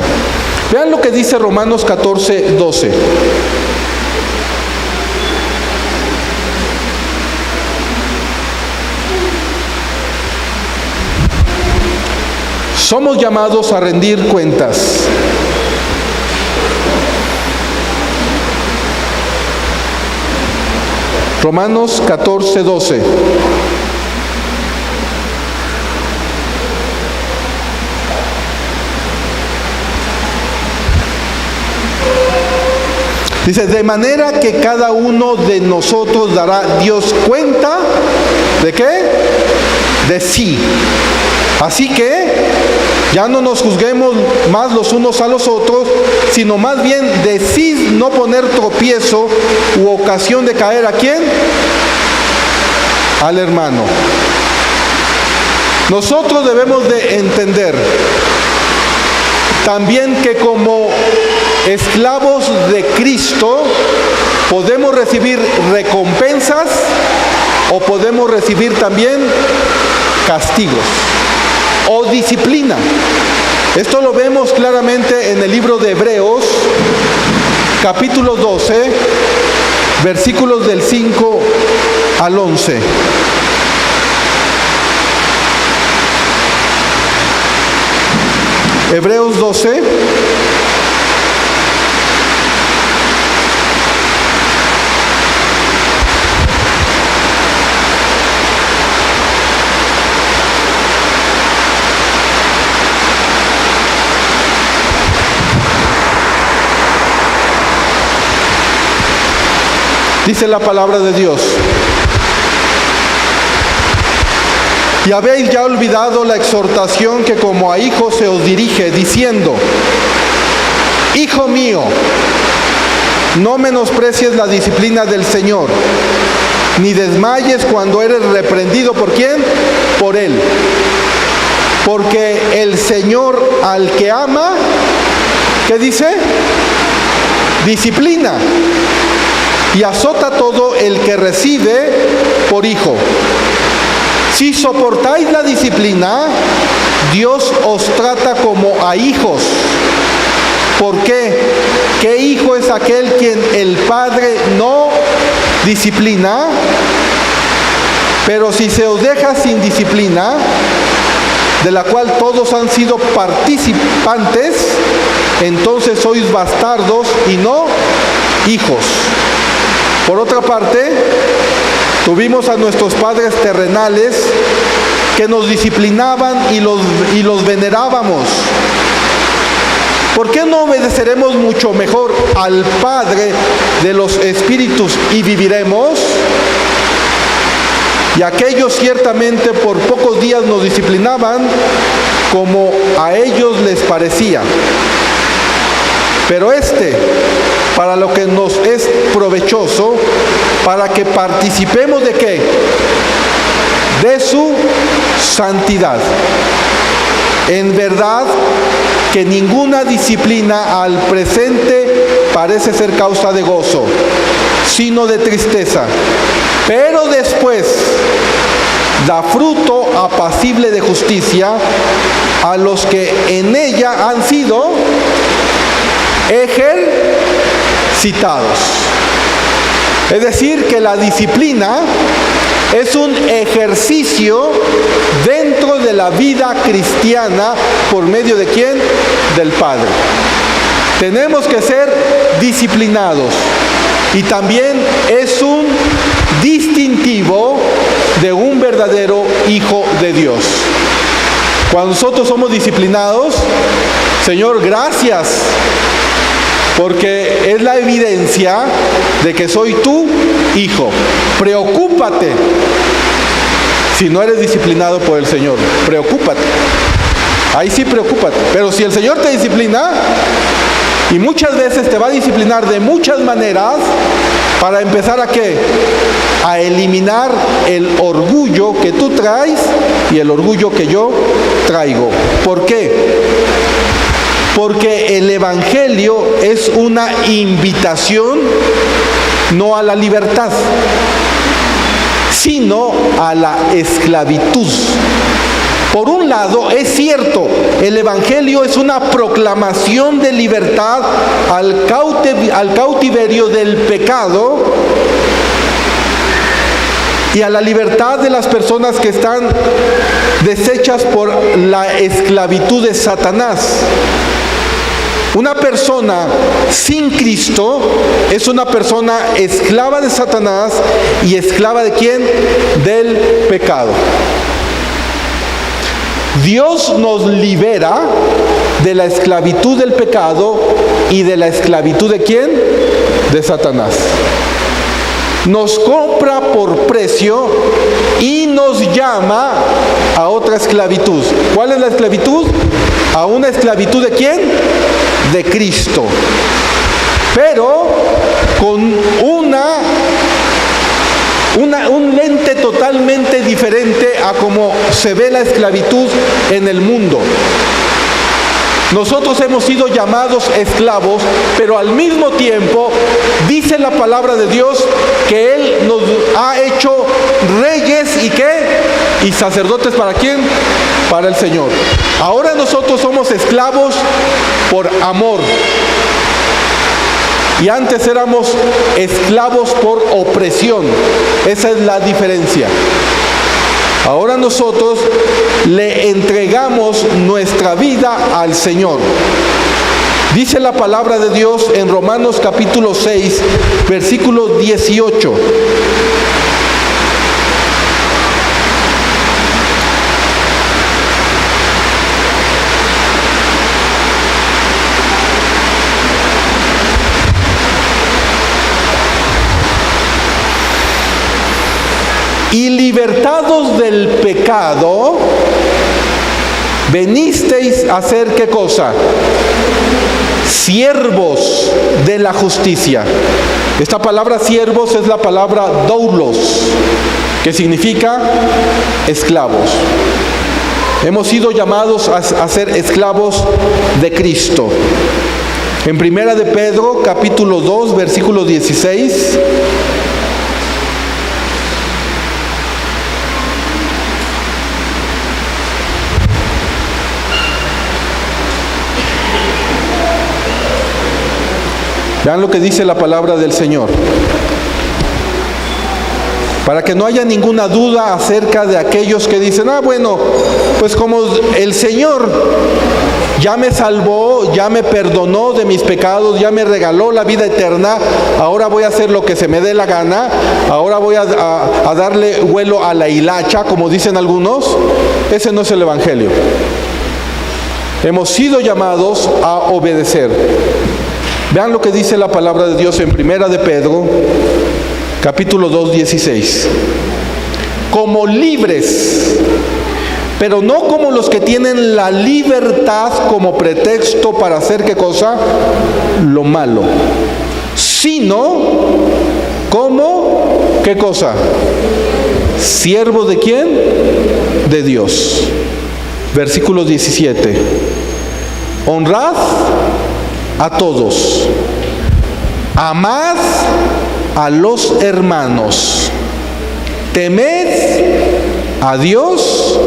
Vean lo que dice Romanos 14:12. Somos llamados a rendir cuentas. Romanos 14:12. Dice, de manera que cada uno de nosotros dará Dios cuenta, ¿de qué? De sí. Así que ya no nos juzguemos más los unos a los otros, sino más bien decid no poner tropiezo u ocasión de caer ¿a quién? Al hermano. Nosotros debemos de entender también que como esclavos de Cristo podemos recibir recompensas o podemos recibir también castigos o disciplina. Esto lo vemos claramente en el libro de Hebreos, capítulo 12, versículos del 5 al 11. Hebreos 12, Dice la palabra de Dios. Y habéis ya olvidado la exhortación que como a hijos se os dirige, diciendo: Hijo mío, no menosprecies la disciplina del Señor, ni desmayes cuando eres reprendido. ¿Por quién? Por Él. Porque el Señor al que ama, ¿qué dice? Disciplina. Y azota todo el que recibe por hijo. Si soportáis la disciplina, Dios os trata como a hijos. ¿Por qué? ¿Qué hijo es aquel quien el Padre no disciplina? Pero si se os deja sin disciplina, de la cual todos han sido participantes, entonces sois bastardos y no hijos. Por otra parte, tuvimos a nuestros padres terrenales que nos disciplinaban y los venerábamos. ¿Por qué no obedeceremos mucho mejor al Padre de los Espíritus y viviremos? Y aquellos ciertamente por pocos días nos disciplinaban como a ellos les parecía. Pero para lo que nos es provechoso, para que participemos ¿de qué? De su santidad. En verdad que ninguna disciplina al presente parece ser causa de gozo, sino de tristeza. Pero después da fruto apacible de justicia a los que en ella han sido ejercitados. Es decir, que la disciplina es un ejercicio dentro de la vida cristiana. ¿Por medio de quién? Del Padre. Tenemos que ser disciplinados. Y también es un distintivo de un verdadero hijo de Dios. Cuando nosotros somos disciplinados, Señor, gracias, porque es la evidencia de que soy tu hijo. Preocúpate si no eres disciplinado por el Señor. Preocúpate. Ahí sí preocúpate. Pero si el Señor te disciplina, y muchas veces te va a disciplinar de muchas maneras, para empezar ¿a qué? A eliminar el orgullo que tú traes y el orgullo que yo traigo. ¿Por qué? Porque el Evangelio es una invitación no a la libertad, sino a la esclavitud. Por un lado, es cierto, el Evangelio es una proclamación de libertad al cautiverio del pecado y a la libertad de las personas que están deshechas por la esclavitud de Satanás. Una persona sin Cristo es una persona esclava de Satanás y esclava ¿de quién? Del pecado. Dios nos libera de la esclavitud del pecado y de la esclavitud ¿de quién? De Satanás. Nos compra por precio y nos llama a otra esclavitud. ¿Cuál es la esclavitud? A una esclavitud ¿de quién? De Cristo. Pero con un lente totalmente diferente a como se ve la esclavitud en el mundo. Nosotros hemos sido llamados esclavos, pero al mismo tiempo dice la palabra de Dios que Él nos ha hecho reyes y ¿qué? Y sacerdotes ¿para quién? Para el Señor. Ahora nosotros somos esclavos por amor. Y antes éramos esclavos por opresión. Esa es la diferencia. Ahora nosotros le entregamos nuestra vida al Señor. Dice la palabra de Dios en Romanos capítulo 6, versículo 18. y libertados del pecado, venisteis a hacer ¿qué cosa? Siervos de la justicia. Esta palabra siervos es la palabra doulos, que significa esclavos. Hemos sido llamados a ser esclavos de Cristo. En Primera de Pedro, capítulo 2, versículo 16. Vean lo que dice la palabra del Señor. Para que no haya ninguna duda acerca de aquellos que dicen, bueno, pues como el Señor ya me salvó, ya me perdonó de mis pecados, ya me regaló la vida eterna, ahora voy a hacer lo que se me dé la gana, ahora voy a darle vuelo a la hilacha, como dicen algunos. Ese no es el Evangelio. Hemos sido llamados a obedecer. Vean lo que dice la palabra de Dios en Primera de Pedro, capítulo 2, 16. Como libres, pero no como los que tienen la libertad como pretexto para hacer ¿qué cosa? Lo malo, sino como ¿qué cosa? Siervos de ¿quién? De Dios. Versículo 17. Honrad a todos, amad a los hermanos, temed a Dios,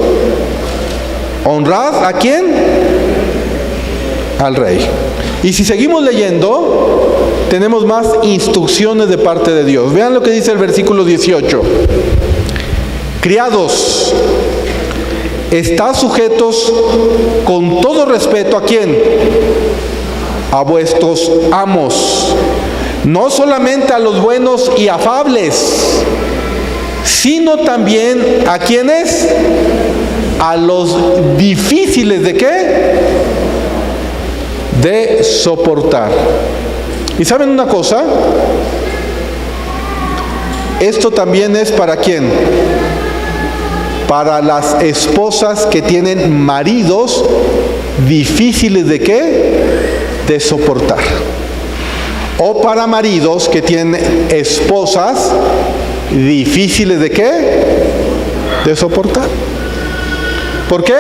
honrad ¿a quién? Al Rey. Y si seguimos leyendo, tenemos más instrucciones de parte de Dios. Vean lo que dice el versículo 18. Criados, estad sujetos con todo respeto ¿a quién? A vuestros amos, no solamente a los buenos y afables, sino también ¿a quiénes? A los difíciles ¿de qué? De soportar. ¿Y saben una cosa? Esto también es ¿para quién? Para las esposas que tienen maridos difíciles ¿de qué? De soportar. O para maridos que tienen esposas difíciles ¿de qué? De soportar. ¿Por qué?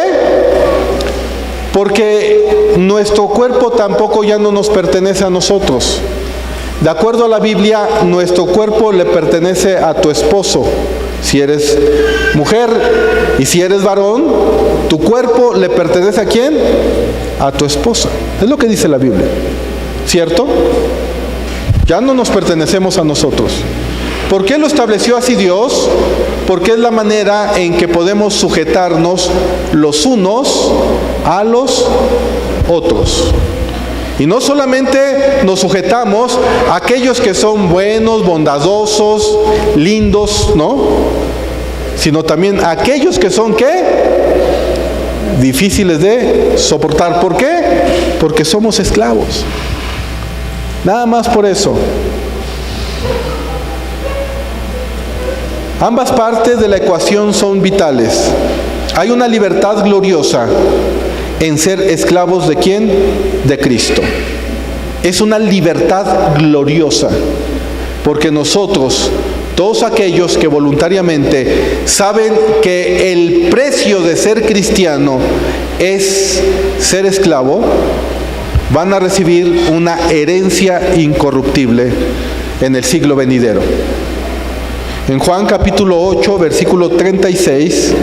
Porque nuestro cuerpo tampoco ya no nos pertenece a nosotros. De acuerdo a la Biblia, nuestro cuerpo le pertenece a tu esposo. Si eres mujer y si eres varón, tu cuerpo le pertenece ¿a quién? A tu esposa. Es lo que dice la Biblia, ¿cierto? Ya no nos pertenecemos a nosotros. ¿Por qué lo estableció así Dios? Porque es la manera en que podemos sujetarnos los unos a los otros. Y no solamente nos sujetamos a aquellos que son buenos, bondadosos, lindos, ¿no? Sino también a aquellos que son ¿qué? Difíciles de soportar. ¿Por qué? Porque somos esclavos. Nada más por eso. Ambas partes de la ecuación son vitales. Hay una libertad gloriosa en ser esclavos ¿de quién? De Cristo. Es una libertad gloriosa, porque nosotros, todos aquellos que voluntariamente saben que el precio de ser cristiano es ser esclavo, van a recibir una herencia incorruptible en el siglo venidero. En Juan capítulo 8, versículo 36,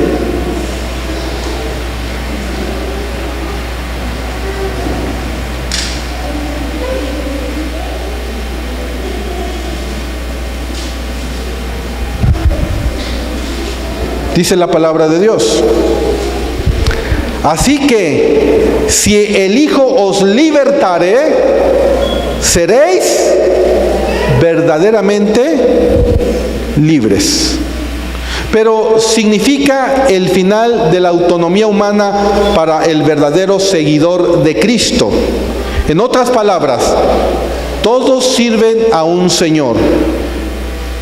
dice la palabra de Dios: así que si el Hijo os libertare, seréis verdaderamente libres. Pero significa el final de la autonomía humana para el verdadero seguidor de Cristo. En otras palabras, todos sirven a un Señor.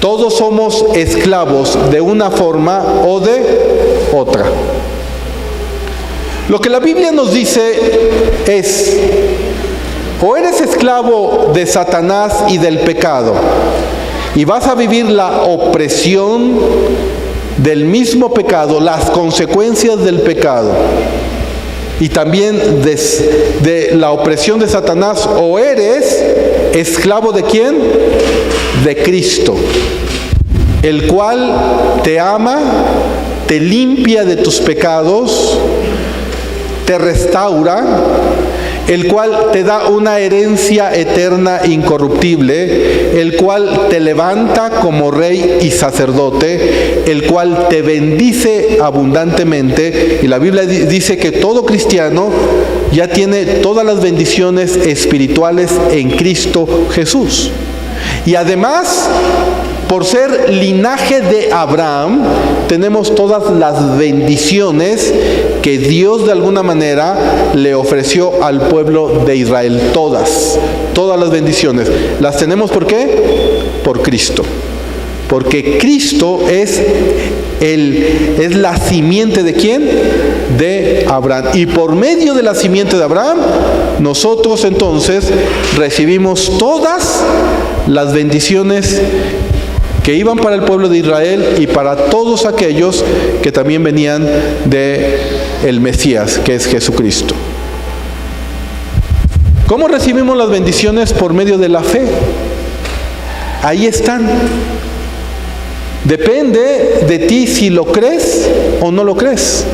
Todos somos esclavos de una forma o de otra. Lo que la Biblia nos dice es: o eres esclavo de Satanás y del pecado, y vas a vivir la opresión del mismo pecado, las consecuencias del pecado, y también de la opresión de Satanás, o eres esclavo ¿de quién? De Cristo, el cual te ama, te limpia de tus pecados, te restaura, el cual te da una herencia eterna incorruptible, el cual te levanta como rey y sacerdote, el cual te bendice abundantemente. Y la Biblia dice que todo cristiano ya tiene todas las bendiciones espirituales en Cristo Jesús. Y además, por ser linaje de Abraham, tenemos todas las bendiciones que Dios de alguna manera le ofreció al pueblo de Israel. Todas las bendiciones. ¿Las tenemos por qué? Por Cristo. Porque Cristo es la simiente ¿de quién? De Abraham. Y por medio de la simiente de Abraham, nosotros entonces recibimos todas las bendiciones que iban para el pueblo de Israel y para todos aquellos que también venían de el Mesías, que es Jesucristo. ¿Cómo recibimos las bendiciones? Por medio de la fe. Ahí están. Depende de ti si lo crees o no lo crees.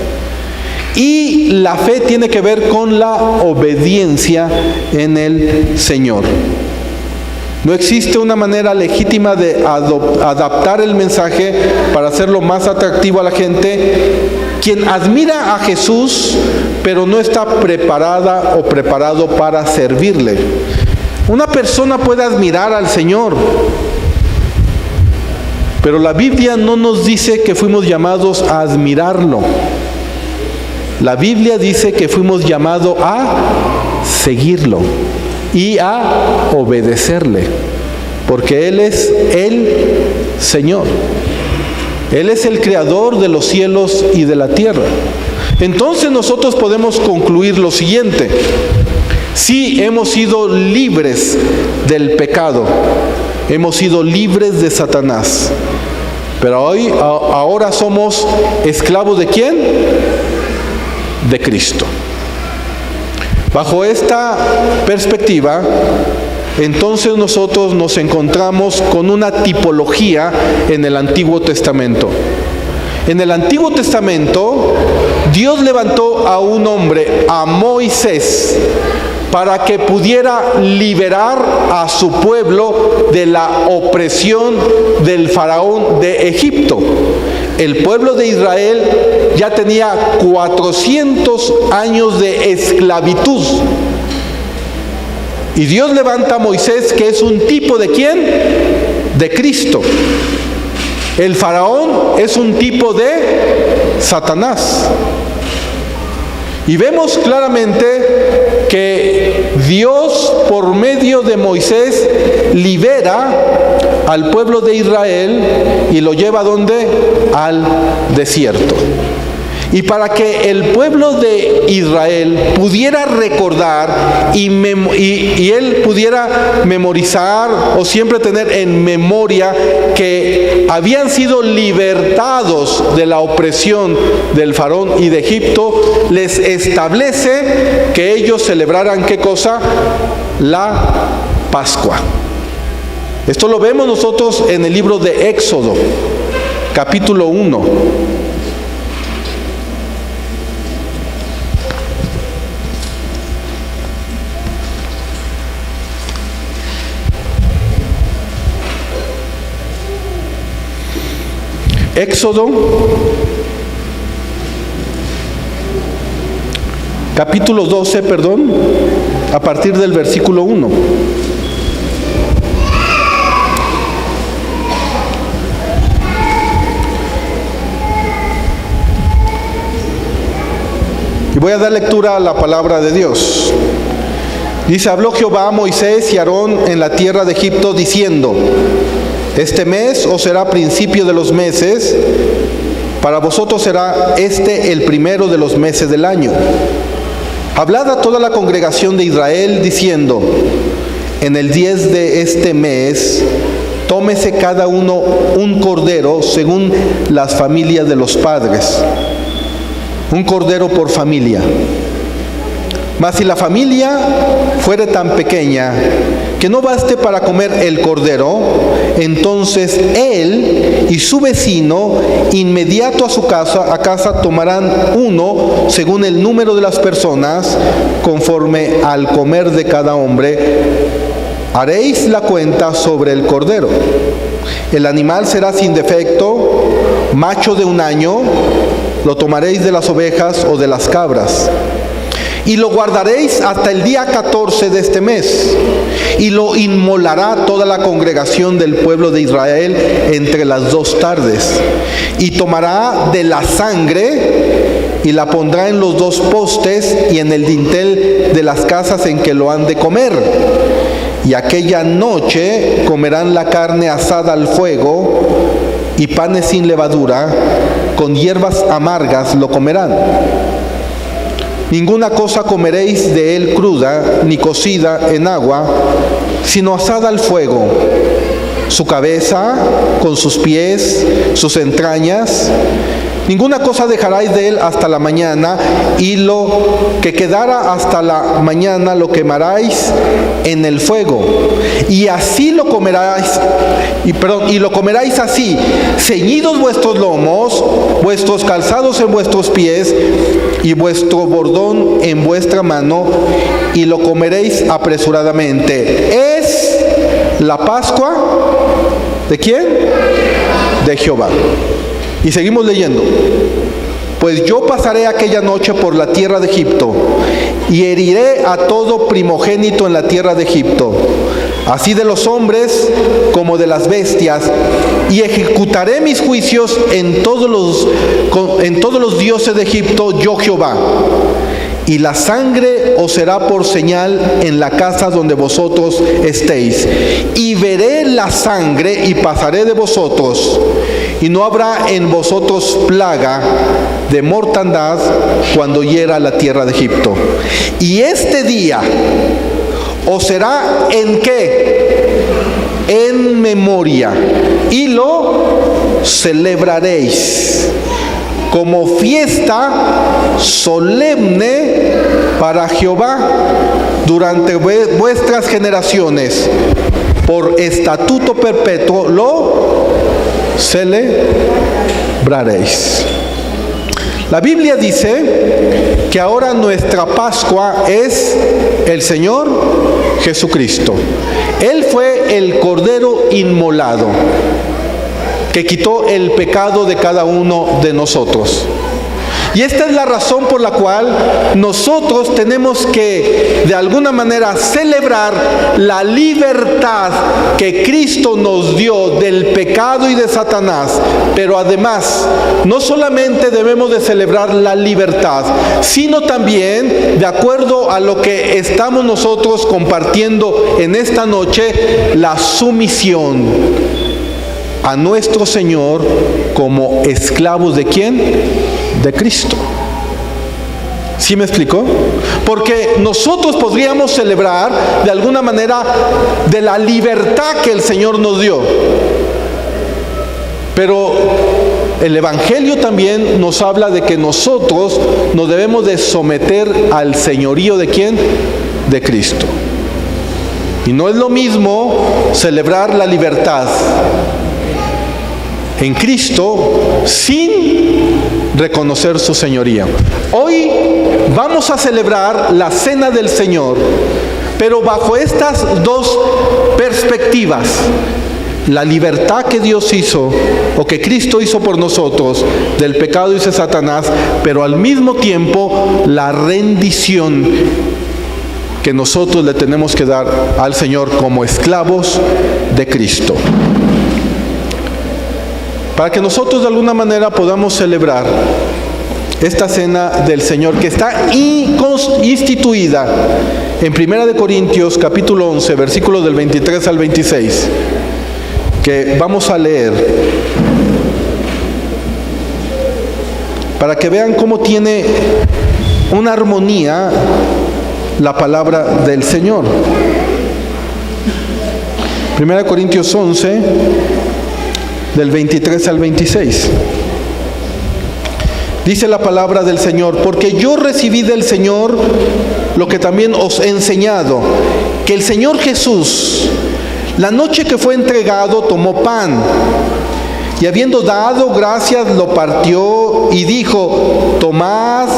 Y la fe tiene que ver con la obediencia en el Señor. No existe una manera legítima de adaptar el mensaje para hacerlo más atractivo a la gente. Quien admira a Jesús, pero no está preparada o preparado para servirle. Una persona puede admirar al Señor, pero la Biblia no nos dice que fuimos llamados a admirarlo. La Biblia dice que fuimos llamados a seguirlo y a obedecerle, porque Él es el Señor. Él es el creador de los cielos y de la tierra. Entonces nosotros podemos concluir lo siguiente: sí, hemos sido libres del pecado, hemos sido libres de Satanás, pero ahora somos esclavos ¿de quién? De Cristo. Bajo esta perspectiva, entonces nosotros nos encontramos con una tipología en el Antiguo Testamento. En el Antiguo Testamento, Dios levantó a un hombre, a Moisés, para que pudiera liberar a su pueblo de la opresión del faraón de Egipto. El pueblo de Israel ya tenía 400 años de esclavitud. Y Dios levanta a Moisés, que es un tipo ¿de quién? De Cristo. El faraón es un tipo de Satanás. Y vemos claramente que Dios, por medio de Moisés, libera al pueblo de Israel y lo lleva ¿a dónde? Al desierto. Y para que el pueblo de Israel pudiera recordar y él pudiera memorizar o siempre tener en memoria que habían sido libertados de la opresión del faraón y de Egipto, les establece que ellos celebraran ¿qué cosa? La Pascua. Esto lo vemos nosotros en el libro de Éxodo, capítulo 1. Éxodo, capítulo 12, a partir del versículo 1. Y voy a dar lectura a la palabra de Dios. Dice: habló Jehová a Moisés y a Aarón en la tierra de Egipto, diciendo: Este mes os será principio de los meses, para vosotros será este el primero de los meses del año. Hablad a toda la congregación de Israel diciendo: en el 10 de este mes, tómese cada uno un cordero según las familias de los padres, un cordero por familia. Mas si la familia fuere tan pequeña que no baste para comer el cordero, entonces él y su vecino inmediato a su casa tomarán uno según el número de las personas, conforme al comer de cada hombre. Haréis la cuenta sobre el cordero. El animal será sin defecto, macho de 1 año, lo tomaréis de las ovejas o de las cabras. Y lo guardaréis hasta el día 14 de este mes, y lo inmolará toda la congregación del pueblo de Israel entre las 2 tardes. Y tomará de la sangre y la pondrá en los 2 postes y en el dintel de las casas en que lo han de comer. Y aquella noche comerán la carne asada al fuego y panes sin levadura, con hierbas amargas lo comerán. Ninguna cosa comeréis de él cruda, ni cocida en agua, sino asada al fuego, su cabeza con sus pies, sus entrañas. Ninguna cosa dejaráis de él hasta la mañana, y lo que quedara hasta la mañana lo quemaráis en el fuego. Y así lo comeráis, y lo comeráis así, ceñidos vuestros lomos, vuestros calzados en vuestros pies, y vuestro bordón en vuestra mano, y lo comeréis apresuradamente. Es la Pascua, ¿de quién? De Jehová. Y seguimos leyendo. Pues yo pasaré aquella noche por la tierra de Egipto, y heriré a todo primogénito en la tierra de Egipto, así de los hombres como de las bestias, y ejecutaré mis juicios en todos los dioses de Egipto, yo Jehová. Y la sangre os será por señal en la casa donde vosotros estéis. Y veré la sangre y pasaré de vosotros, y no habrá en vosotros plaga de mortandad cuando hiera la tierra de Egipto. Y este día os será ¿en qué? En memoria, y lo celebraréis como fiesta solemne para Jehová durante vuestras generaciones. Por estatuto perpetuo lo celebraréis. La Biblia dice que ahora nuestra Pascua es el Señor Jesucristo. Él fue el Cordero inmolado que quitó el pecado de cada uno de nosotros. Y esta es la razón por la cual nosotros tenemos que, de alguna manera, celebrar la libertad que Cristo nos dio del pecado y de Satanás. Pero además, no solamente debemos de celebrar la libertad, sino también, de acuerdo a lo que estamos nosotros compartiendo en esta noche, la sumisión a nuestro Señor como esclavos ¿de quién? De Cristo. ¿Sí me explicó? Porque nosotros podríamos celebrar de alguna manera de la libertad que el Señor nos dio. Pero el Evangelio también nos habla de que nosotros nos debemos de someter al señorío ¿de quién? De Cristo. Y no es lo mismo celebrar la libertad en Cristo sin reconocer su señoría. Hoy vamos a celebrar la Cena del Señor, pero bajo estas dos perspectivas: la libertad que Dios hizo, o que Cristo hizo por nosotros, del pecado y de Satanás, pero al mismo tiempo la rendición que nosotros le tenemos que dar al Señor como esclavos de Cristo. Para que nosotros de alguna manera podamos celebrar esta cena del Señor, que está instituida en 1 Corintios capítulo 11, versículos del 23 al 26. que vamos a leer para que vean cómo tiene una armonía la palabra del Señor. 1 Corintios 11, del 23 al 26. Dice la palabra del Señor: porque yo recibí del Señor lo que también os he enseñado, que el Señor Jesús, la noche que fue entregado, tomó pan, y habiendo dado gracias, lo partió y dijo: tomad,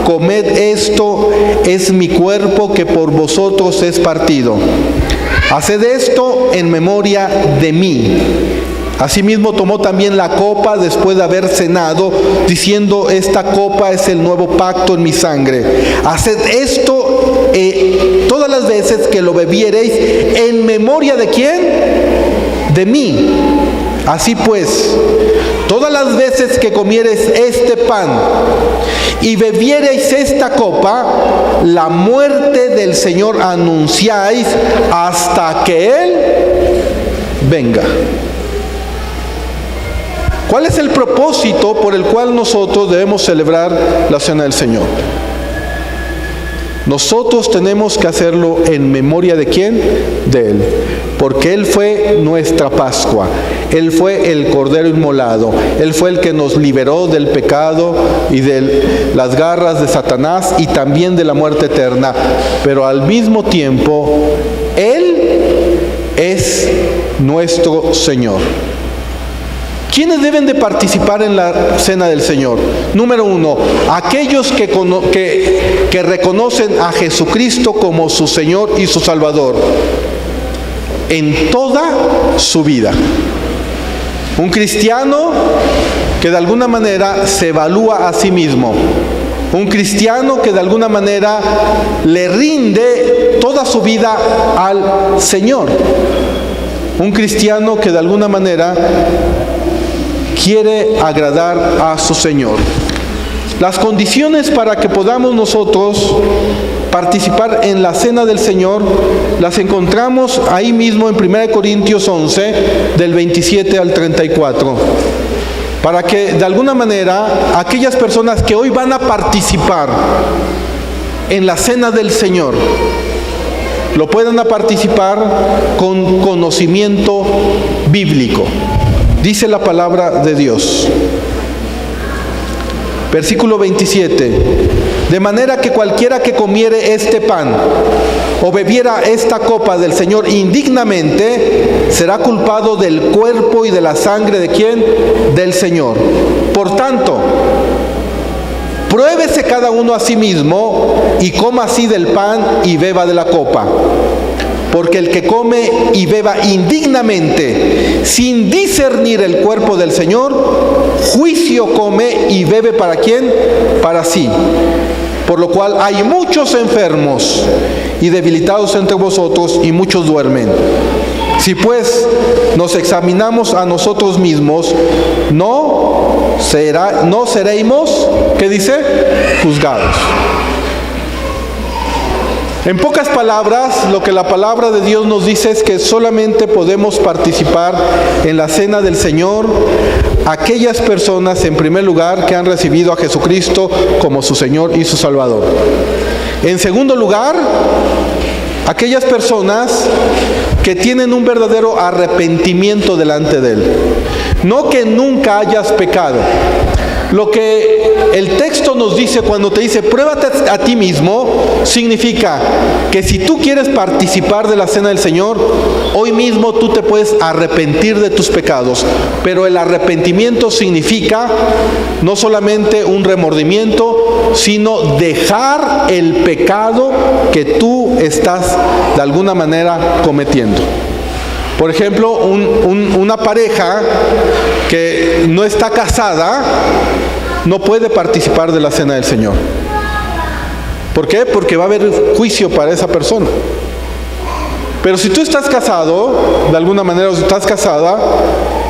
comed, esto es mi cuerpo que por vosotros es partido. Haced esto en memoria de mí. Asimismo tomó también la copa después de haber cenado, diciendo: esta copa es el nuevo pacto en mi sangre. Haced esto todas las veces que lo bebiereis, en memoria ¿de quién? De mí. Así pues, todas las veces que comiereis este pan y bebiereis esta copa, la muerte del Señor anunciáis hasta que Él venga. ¿Cuál es el propósito por el cual nosotros debemos celebrar la Cena del Señor? Nosotros tenemos que hacerlo en memoria ¿de quién? De Él. Porque Él fue nuestra Pascua. Él fue el Cordero inmolado. Él fue el que nos liberó del pecado y de las garras de Satanás y también de la muerte eterna. Pero al mismo tiempo, Él es nuestro Señor. ¿Quiénes deben de participar en la Cena del Señor? Número 1, aquellos que reconocen a Jesucristo como su Señor y su Salvador en toda su vida. Un cristiano que de alguna manera se evalúa a sí mismo. Un cristiano que de alguna manera le rinde toda su vida al Señor. Un cristiano que de alguna manera quiere agradar a su Señor. Las condiciones para que podamos nosotros participar en la Cena del Señor las encontramos ahí mismo en 1 Corintios 11, del 27 al 34. Para que de alguna manera aquellas personas que hoy van a participar en la Cena del Señor lo puedan participar con conocimiento bíblico. Dice la palabra de Dios. Versículo 27. De manera que cualquiera que comiere este pan o bebiera esta copa del Señor indignamente, será culpado del cuerpo y de la sangre ¿de quién? Del Señor. Por tanto, pruébese cada uno a sí mismo y coma así del pan y beba de la copa. Porque el que come y beba indignamente, sin discernir el cuerpo del Señor, juicio come y bebe ¿para quién? Para sí. Por lo cual hay muchos enfermos y debilitados entre vosotros, y muchos duermen. Si pues nos examinamos a nosotros mismos, no seremos, ¿qué dice? Juzgados. En pocas palabras, lo que la palabra de Dios nos dice es que solamente podemos participar en la Cena del Señor aquellas personas, en primer lugar, que han recibido a Jesucristo como su Señor y su Salvador. En segundo lugar, aquellas personas que tienen un verdadero arrepentimiento delante de Él. No que nunca hayas pecado. Lo que el texto nos dice cuando te dice pruébate a ti mismo, significa que si tú quieres participar de la Cena del Señor, hoy mismo tú te puedes arrepentir de tus pecados. Pero el arrepentimiento significa no solamente un remordimiento, sino dejar el pecado que tú estás de alguna manera cometiendo. Por ejemplo, una pareja que no está casada no puede participar de la Cena del Señor. ¿Por qué? Porque va a haber juicio para esa persona. Pero si tú estás casado, de alguna manera, o si estás casada,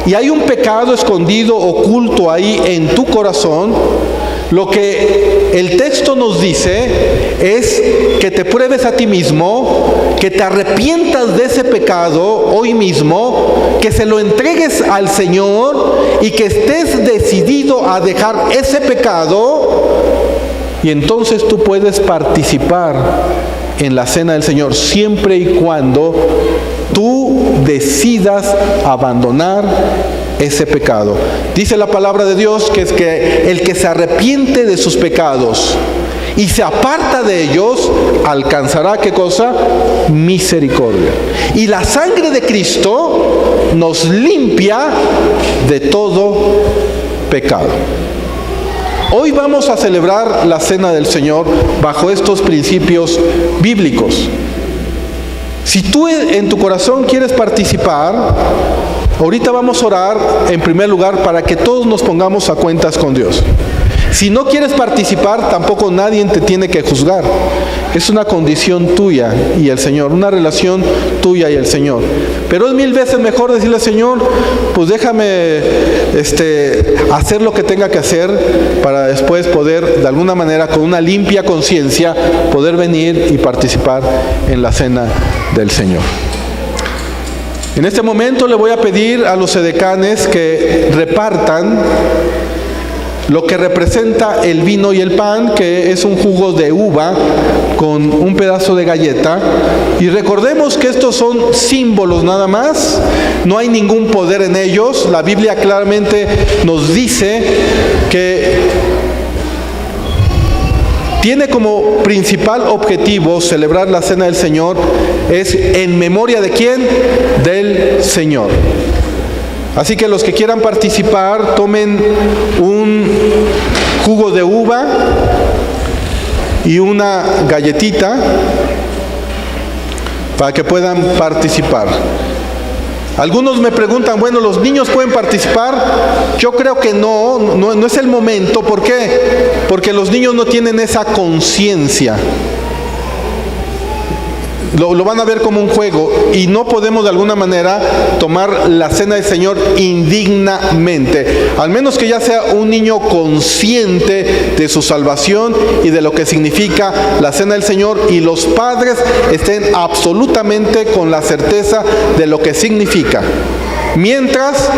y hay un pecado escondido, oculto ahí en tu corazón, lo que el texto nos dice es que te pruebes a ti mismo, que te arrepientas de ese pecado hoy mismo, que se lo entregues al Señor y que estés decidido a dejar ese pecado, y entonces tú puedes participar en la cena del Señor, siempre y cuando tú decidas abandonar ese pecado. Dice la palabra de Dios que es que el que se arrepiente de sus pecados y se aparta de ellos, alcanzará, ¿qué cosa? Misericordia. Y la sangre de Cristo nos limpia de todo pecado. Hoy vamos a celebrar la cena del Señor bajo estos principios bíblicos. Si tú en tu corazón quieres participar, ahorita vamos a orar en primer lugar para que todos nos pongamos a cuentas con Dios. Si no quieres participar, tampoco nadie te tiene que juzgar. Es una condición tuya y el Señor, una relación tuya y el Señor. Pero es 1000 veces mejor decirle al Señor, pues déjame hacer lo que tenga que hacer para después poder, de alguna manera, con una limpia conciencia, poder venir y participar en la cena del Señor. En este momento le voy a pedir a los edecanes que repartan lo que representa el vino y el pan, que es un jugo de uva con un pedazo de galleta. Y recordemos que estos son símbolos nada más, no hay ningún poder en ellos. La Biblia claramente nos dice que tiene como principal objetivo celebrar la cena del Señor, es en memoria de ¿quién? Del Señor. Así que los que quieran participar, tomen un jugo de uva y una galletita para que puedan participar. Algunos me preguntan, bueno, ¿los niños pueden participar? Yo creo que no es el momento. ¿Por qué? Porque los niños no tienen esa conciencia. Lo van a ver como un juego y no podemos de alguna manera tomar la cena del Señor indignamente, al menos que ya sea un niño consciente de su salvación y de lo que significa la cena del Señor, y los padres estén absolutamente con la certeza de lo que significa. Mientras,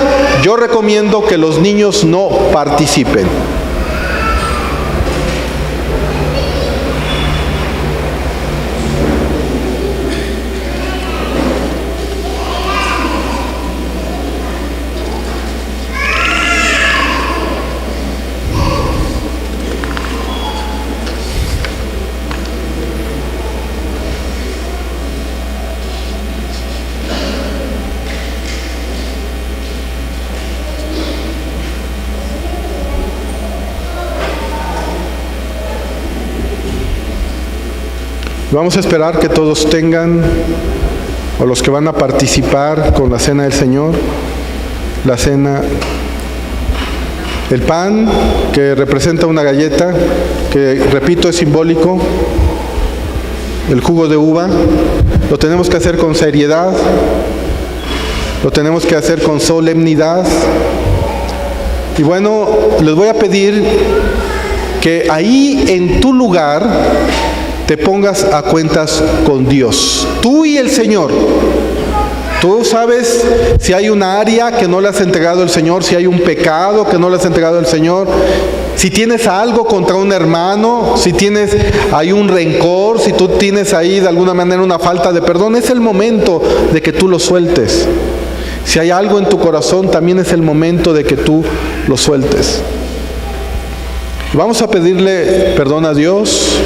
yo recomiendo que los niños no participen. Vamos a esperar que todos tengan, o los que van a participar con la cena del Señor, la cena, el pan que representa una galleta, que repito es simbólico, el jugo de uva. Lo tenemos que hacer con seriedad, lo tenemos que hacer con solemnidad. Y bueno, les voy a pedir que ahí en tu lugar te pongas a cuentas con Dios, tú y el Señor. Tú sabes si hay una área que no le has entregado al Señor, si hay un pecado que no le has entregado al Señor, si tienes algo contra un hermano, si hay un rencor, si tú tienes ahí de alguna manera una falta de perdón, es el momento de que tú lo sueltes. Si hay algo en tu corazón, también es el momento de que tú lo sueltes. Vamos a pedirle perdón a Dios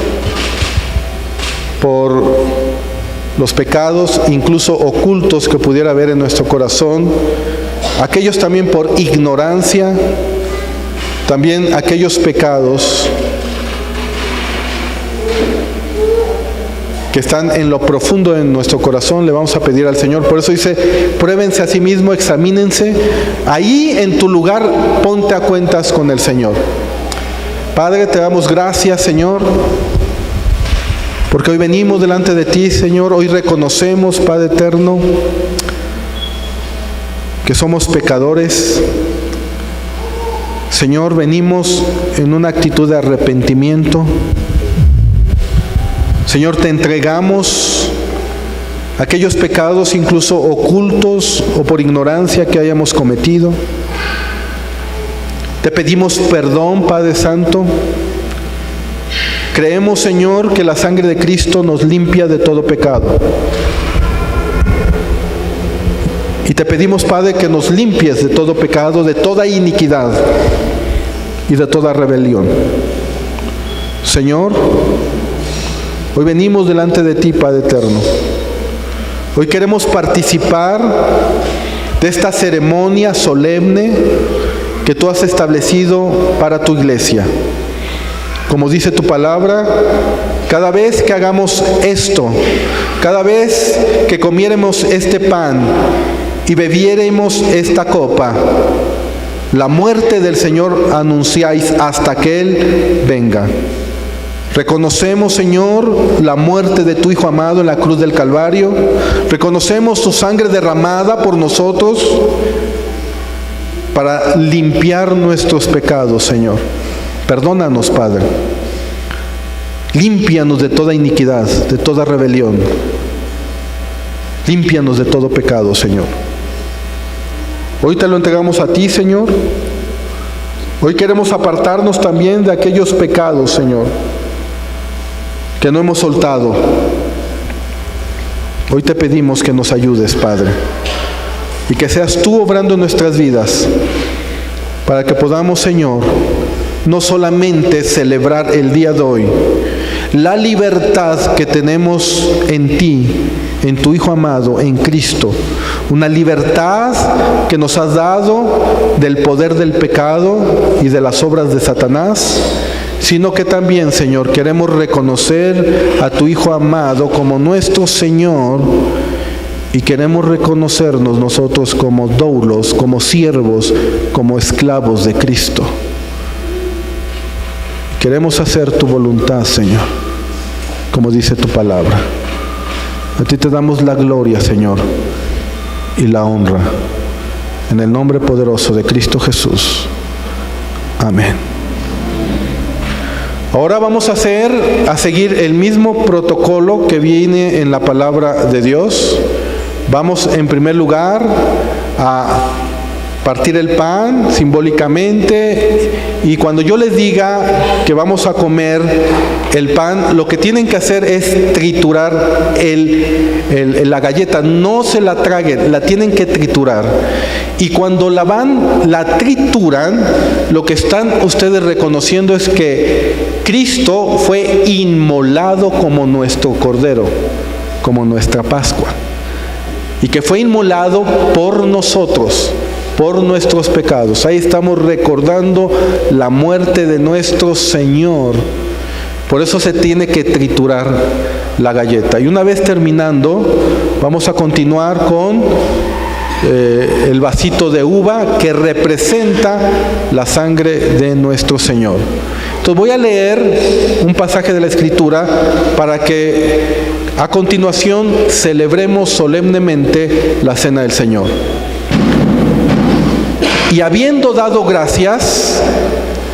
por los pecados, incluso ocultos, que pudiera haber en nuestro corazón, aquellos también por ignorancia, también aquellos pecados que están en lo profundo de nuestro corazón. Le vamos a pedir al Señor. Por eso dice, pruébense a sí mismos, examínense. Ahí en tu lugar, ponte a cuentas con el Señor. Padre, te damos gracias, Señor, porque hoy venimos delante de ti, Señor. Hoy reconocemos, Padre eterno, que somos pecadores. Señor, venimos en una actitud de arrepentimiento. Señor, te entregamos aquellos pecados incluso ocultos o por ignorancia que hayamos cometido. Te pedimos perdón, Padre Santo. Creemos, Señor, que la sangre de Cristo nos limpia de todo pecado. Y te pedimos, Padre, que nos limpies de todo pecado, de toda iniquidad y de toda rebelión. Señor, hoy venimos delante de ti, Padre eterno. Hoy queremos participar de esta ceremonia solemne que tú has establecido para tu iglesia. Como dice tu palabra, cada vez que hagamos esto, cada vez que comiéremos este pan y bebiéremos esta copa, la muerte del Señor anunciáis hasta que Él venga. Reconocemos, Señor, la muerte de tu Hijo amado en la cruz del Calvario. Reconocemos tu sangre derramada por nosotros para limpiar nuestros pecados, Señor. Perdónanos, Padre. Límpianos de toda iniquidad, de toda rebelión. Límpianos de todo pecado, Señor. Hoy te lo entregamos a ti, Señor. Hoy queremos apartarnos también de aquellos pecados, Señor, que no hemos soltado. Hoy te pedimos que nos ayudes, Padre, y que seas tú obrando en nuestras vidas, para que podamos, Señor, no solamente celebrar el día de hoy la libertad que tenemos en ti, en tu Hijo amado, en Cristo, una libertad que nos has dado del poder del pecado y de las obras de Satanás, sino que también, Señor, queremos reconocer a tu Hijo amado como nuestro Señor, y queremos reconocernos nosotros como doulos, como siervos, como esclavos de Cristo. Queremos hacer tu voluntad, Señor, como dice tu palabra. A ti te damos la gloria, Señor, y la honra, en el nombre poderoso de Cristo Jesús. Amén. Ahora vamos a seguir el mismo protocolo que viene en la palabra de Dios. Vamos en primer lugar a partir el pan simbólicamente, y cuando yo les diga que vamos a comer el pan, lo que tienen que hacer es triturar la galleta. No se la traguen, la tienen que triturar. Y cuando la trituran, lo que están ustedes reconociendo es que Cristo fue inmolado como nuestro Cordero, como nuestra Pascua, y que fue inmolado por nosotros, por nuestros pecados. Ahí estamos recordando la muerte de nuestro Señor. Por eso se tiene que triturar la galleta. Y una vez terminando, vamos a continuar con el vasito de uva que representa la sangre de nuestro Señor. Entonces voy a leer un pasaje de la Escritura para que a continuación celebremos solemnemente la cena del Señor. Y habiendo dado gracias,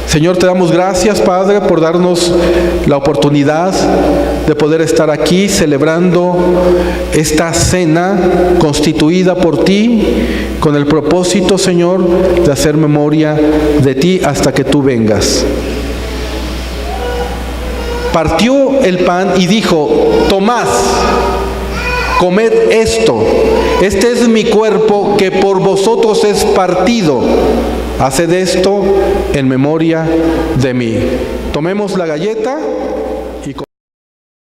Señor, te damos gracias, Padre, por darnos la oportunidad de poder estar aquí celebrando esta cena constituida por ti, con el propósito, Señor, de hacer memoria de ti hasta que tú vengas. Partió el pan y dijo: tomad, comed esto, este es mi cuerpo que por vosotros es partido. Haced esto en memoria de mí. Tomemos la galleta.